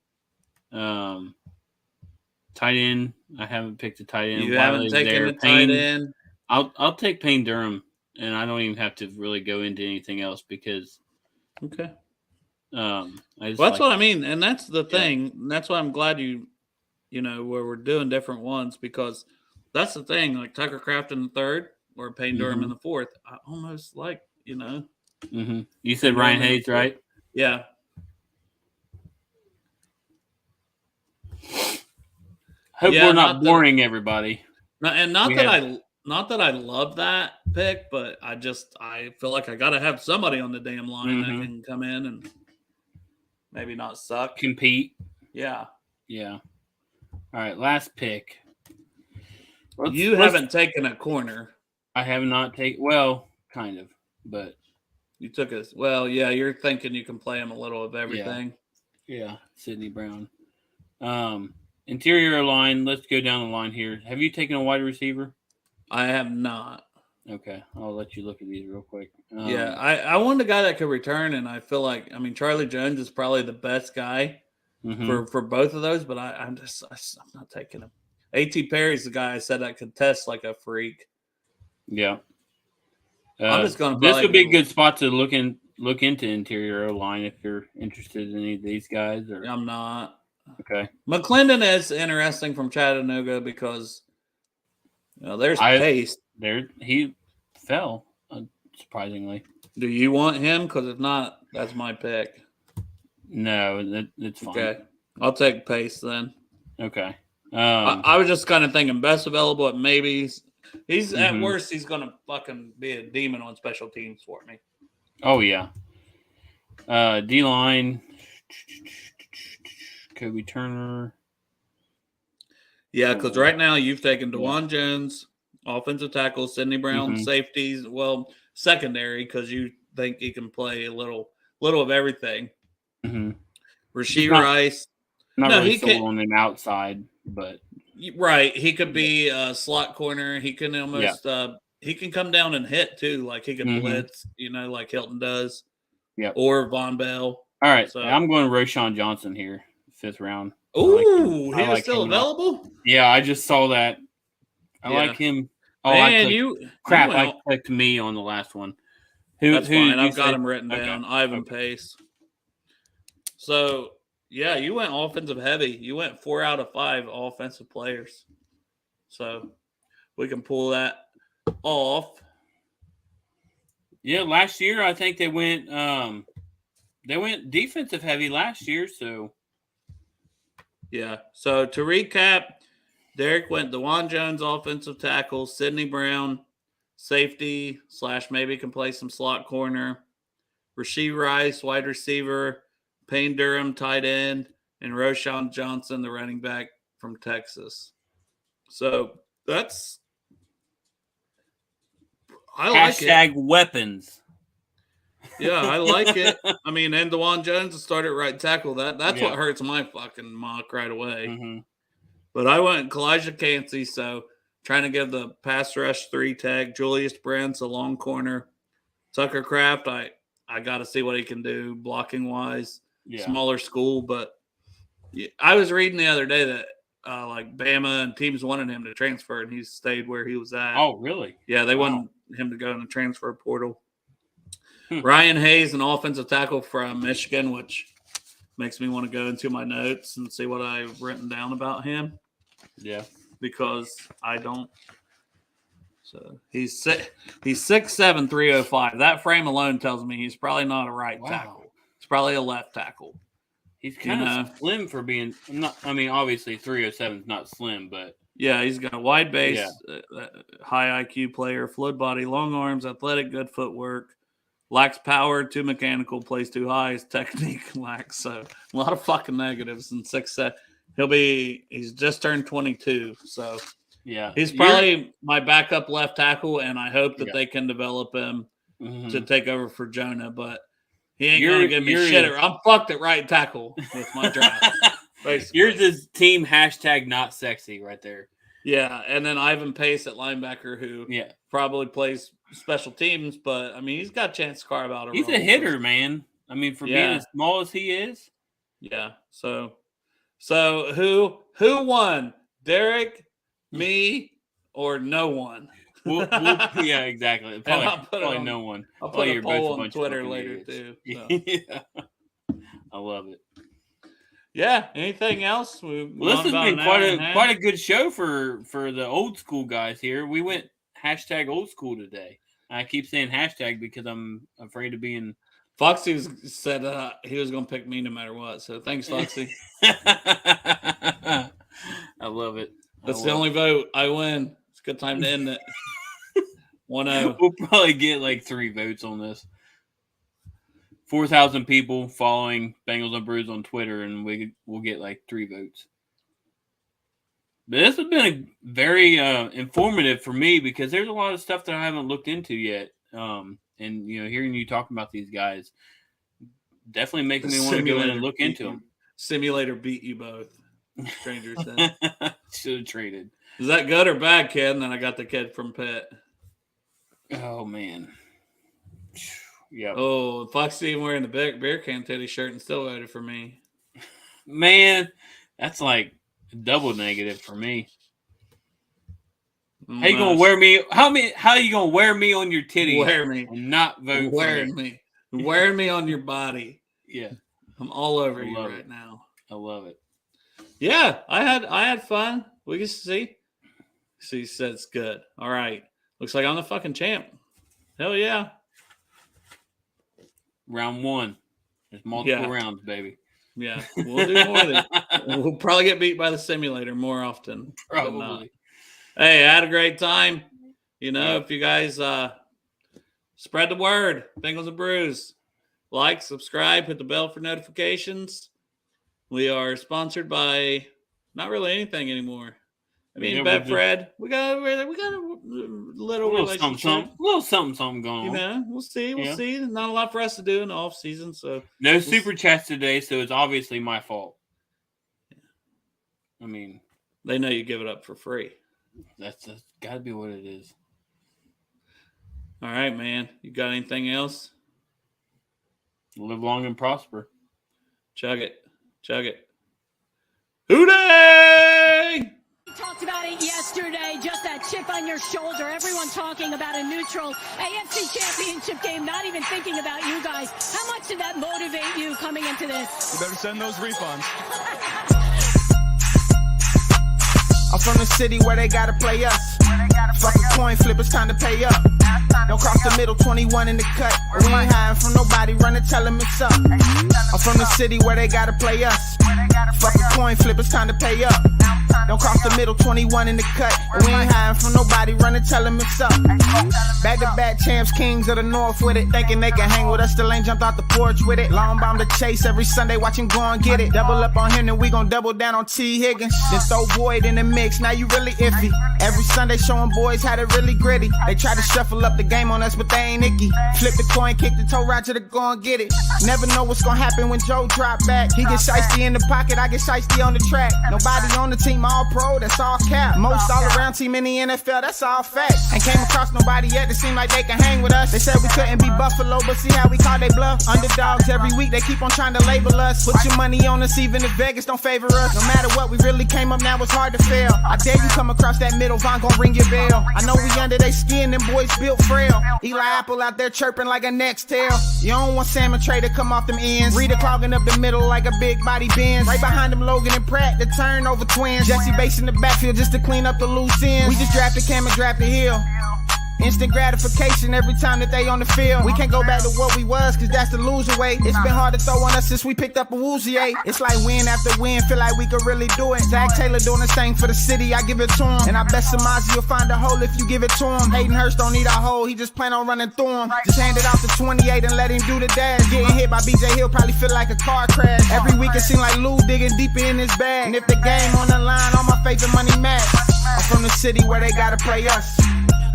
good. Tight end, I haven't picked a tight end. You haven't taken a tight end? I'll take Payne Durham, and I don't even have to really go into anything else because. Okay. That's what I mean, and that's the thing. Yeah. That's why I'm glad you know, where we're doing different ones because that's the thing. Like Tucker Kraft in the 3rd or Payne Durham in the 4th. I almost like, you know. Mm-hmm. You said Ryan Hayes, right? Yeah. Hope we're not boring everybody. Not that I love that pick, but I feel like I got to have somebody on the damn line that can come in and maybe not suck. Compete. Yeah. Yeah. All right, last pick. You haven't taken a corner. I have not taken – well, kind of, but – you took us. Well, yeah, you're thinking you can play him a little of everything. Yeah, Sidney Brown. Interior line, let's go down the line here. Have you taken a wide receiver? I have not. Okay, I'll let you look at these real quick. Yeah, I wanted a guy that could return, and I feel like, I mean, Charlie Jones is probably the best guy for both of those, but I'm not taking him. A.T. Perry's the guy I said I could test like a freak. Yeah. I'm just going to. This would be a good spot to look into interior line if you're interested in any of these guys. Or I'm not. Okay. McClendon is interesting from Chattanooga because there's Pace. There he fell surprisingly. Do you want him? Because if not, that's my pick. No, it's fine. Okay, I'll take Pace then. Okay. I was just kind of thinking best available at maybe. He's at worst, he's going to fucking be a demon on special teams for me. Oh, yeah. D-line. Kobe Turner. Yeah, because right now you've taken DeJuan Jones, offensive tackle, Sidney Brown, safeties. Well, secondary because you think he can play a little of everything. Rashee Rice. Not really sold on an outside, but. Right, he could be a slot corner. He can almost he can come down and hit too, like he can blitz, like Hilton does. Yeah, or Von Bell. All right, so I'm going Roshan Johnson here, 5th round. Ooh, he was still available. Yeah, I just saw that. I like him. Oh, I clicked me on the last one. That's fine. I've got him written down. Ivan Pace. So Yeah, you went offensive heavy. You went 4 out of 5 offensive players. So we can pull that off. Yeah, last year I think they went defensive heavy last year, so Yeah. So to recap, Derek went DeJuan Jones, offensive tackle, Sidney Brown, safety / maybe can play some slot corner, Rashee Rice, wide receiver, Payne Durham, tight end, and Roshan Johnson, the running back from Texas. So that's I like it. weapons. Yeah, I like it. I mean, and DeJuan Jones started right tackle. That's Yeah. what hurts my fucking mock right away. Mm-hmm. But I went Kalijah Cansey, so trying to give the pass rush 3 tag. Julius Brents, a long corner. Tucker Kraft, I got to see what he can do blocking wise. Yeah. Smaller school, but I was reading the other day that like Bama and teams wanted him to transfer, and he stayed where he was at. Oh, really? Yeah, they wanted him to go in the transfer portal. Ryan Hayes, an offensive tackle from Michigan, which makes me want to go into my notes and see what I've written down about him. Yeah. Because I don't. So he's 6'7", 305. That frame alone tells me he's probably not a right tackle. It's probably a left tackle. He's kind of slim for being not. I mean, obviously 307 is not slim, but yeah, he's got a wide base, high IQ player, fluid body, long arms, athletic, good footwork. Lacks power, too mechanical, plays too high, his technique lacks. So a lot of fucking negatives. And 6'7", he's just turned 22. So yeah, he's probably my backup left tackle, and I hope that they can develop him to take over for Jonah. But he ain't gonna give me shit. I'm fucked at right tackle with my draft. Yours is team # not sexy right there. Yeah, and then Ivan Pace at linebacker, who probably plays special teams, but I mean he's got a chance to carve out a He's role, a hitter, man. I mean, for being as small as he is. Yeah. So who won? Derek, me, or no one? Yeah, probably, probably no one. I'll put a poll on Twitter later too. So. Yeah. I love it. Yeah. Anything else? This has been quite a good show for the old school guys here. We went # old school today. I keep saying # because I'm afraid of being. Foxy said he was going to pick me no matter what. So thanks, Foxy. I love it. That's the only vote. I win. It's a good time to end it. 1-0. We'll probably get like 3 votes on this. 4,000 people following Bengals and Brews on Twitter, and we'll get like 3 votes. But this has been a very informative for me because there's a lot of stuff that I haven't looked into yet. And hearing you talk about these guys definitely making me want to go in and look into them. Simulator beat you both. Stranger Things. Should have traded. Is that good or bad, kid? And then I got the kid from Pitt. Oh man. Yeah. Oh, Foxy wearing the beer can titty shirt and still voted for me. Man, that's like a double negative for me. How you gonna wear me? How you gonna wear me on your titty? Wear me and not vote wearing for me. Wearing me on your body. Yeah, I'm all over you right now. I love it. Yeah, I had fun. We can see. She said it's good. All right, looks like I'm the fucking champ. Hell yeah. Round 1. There's multiple rounds, baby. Yeah, we'll do more than we'll probably get beat by the simulator more often. Probably. Hey, I had a great time. If you guys spread the word, Bengals and Brews, like, subscribe, hit the bell for notifications. We are sponsored by not really anything anymore. I mean, Betfred, we got a little relationship. Little something going on. We'll see. We'll see. There's not a lot for us to do in the off season, so no super chats today, so it's obviously my fault. I mean, they know you give it up for free. That's got to be what it is. All right, man. You got anything else? Live long and prosper. Chug it. Hooday! He talked about about it yesterday, just that chip on your shoulder. Everyone talking about a neutral AFC Championship game, not even thinking about you guys. How much did that motivate you coming into this? You better send those refunds. I'm from the city where they gotta play us. Fuck a coin flip, it's time to pay up. Don't cross the middle, 21 in the cut. We ain't hiding from nobody, run and tell them it's up. I'm from the city where they gotta play us. Fuck a coin flip, it's time to pay up. Don't cross the middle, 21 in the cut. We ain't hiding from nobody, run and tell them it's up. Back-to-back champs, kings of the north with it. Thinking they can hang with us, still ain't jumped off the porch with it. Long bomb to chase every Sunday, watch him go and get it. Double up on him, then we gon' double down on T. Higgins. Then throw Boyd in the mix, now you really iffy. Every Sunday showing boys how to really gritty. They try to shuffle up the game on us, but they ain't icky. Flip the coin, kick the toe right to the go and get it. Never know what's gonna happen when Joe drop back. He get shiesty in the pocket, I get shiesty on the track. Nobody on the team all pro, that's all cap. Most all around team in the NFL, that's all fact. Ain't came across nobody yet that seem like they can hang with us. They said we couldn't be Buffalo, but see how we call they bluff. Underdogs every week, they keep on trying to label us. Put your money on us, even if Vegas don't favor us. No matter what, we really came up, now it's hard to fail. I dare you come across that middle, Von gon' ring your bell. I know we under they skin, them boys built frail. Eli Apple out there chirping like a next tail. You don't want Salmon Trey to come off them ends. Rita clogging up the middle like a big body Benz. Right behind them Logan and Pratt, the turnover twins. Jesse Bates in the backfield just to clean up the loose ends. We just drafted Cam and drafted Hill. Instant gratification every time that they on the field. We can't go back to what we was, cause that's the loser way. It's been hard to throw on us since we picked up a Woozier. It's like win after win, feel like we could really do it. Zach Taylor doing the same for the city, I give it to him. And I bet Samazi will find a hole if you give it to him. Hayden Hurst don't need a hole, he just plan on running through him. Just hand it off to 28 and let him do the dash. Getting hit by BJ Hill probably feel like a car crash. Every week it seem like Lou digging deeper in his bag. And if the game on the line, all my faith and money match. I'm from the city where they gotta play us.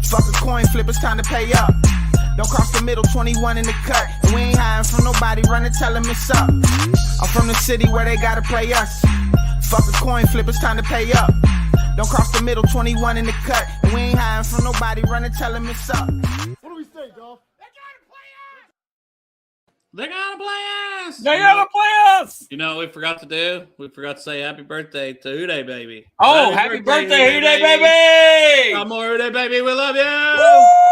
Fuck a coin flip, it's time to pay up. Don't cross the middle, 21 in the cut. And we ain't hiding from nobody, run and tell them it's up. I'm from the city where they gotta play us. Fuck a coin flip, it's time to pay up. Don't cross the middle, 21 in the cut. And we ain't hiding from nobody, run and tell them it's up. What do we say, Dolph? They gotta play us. They gotta play us. You know what we forgot to do? We forgot to say happy birthday to Uday Baby. Oh, happy birthday, Uday Baby! Come on, Uday Baby, we love you. Woo!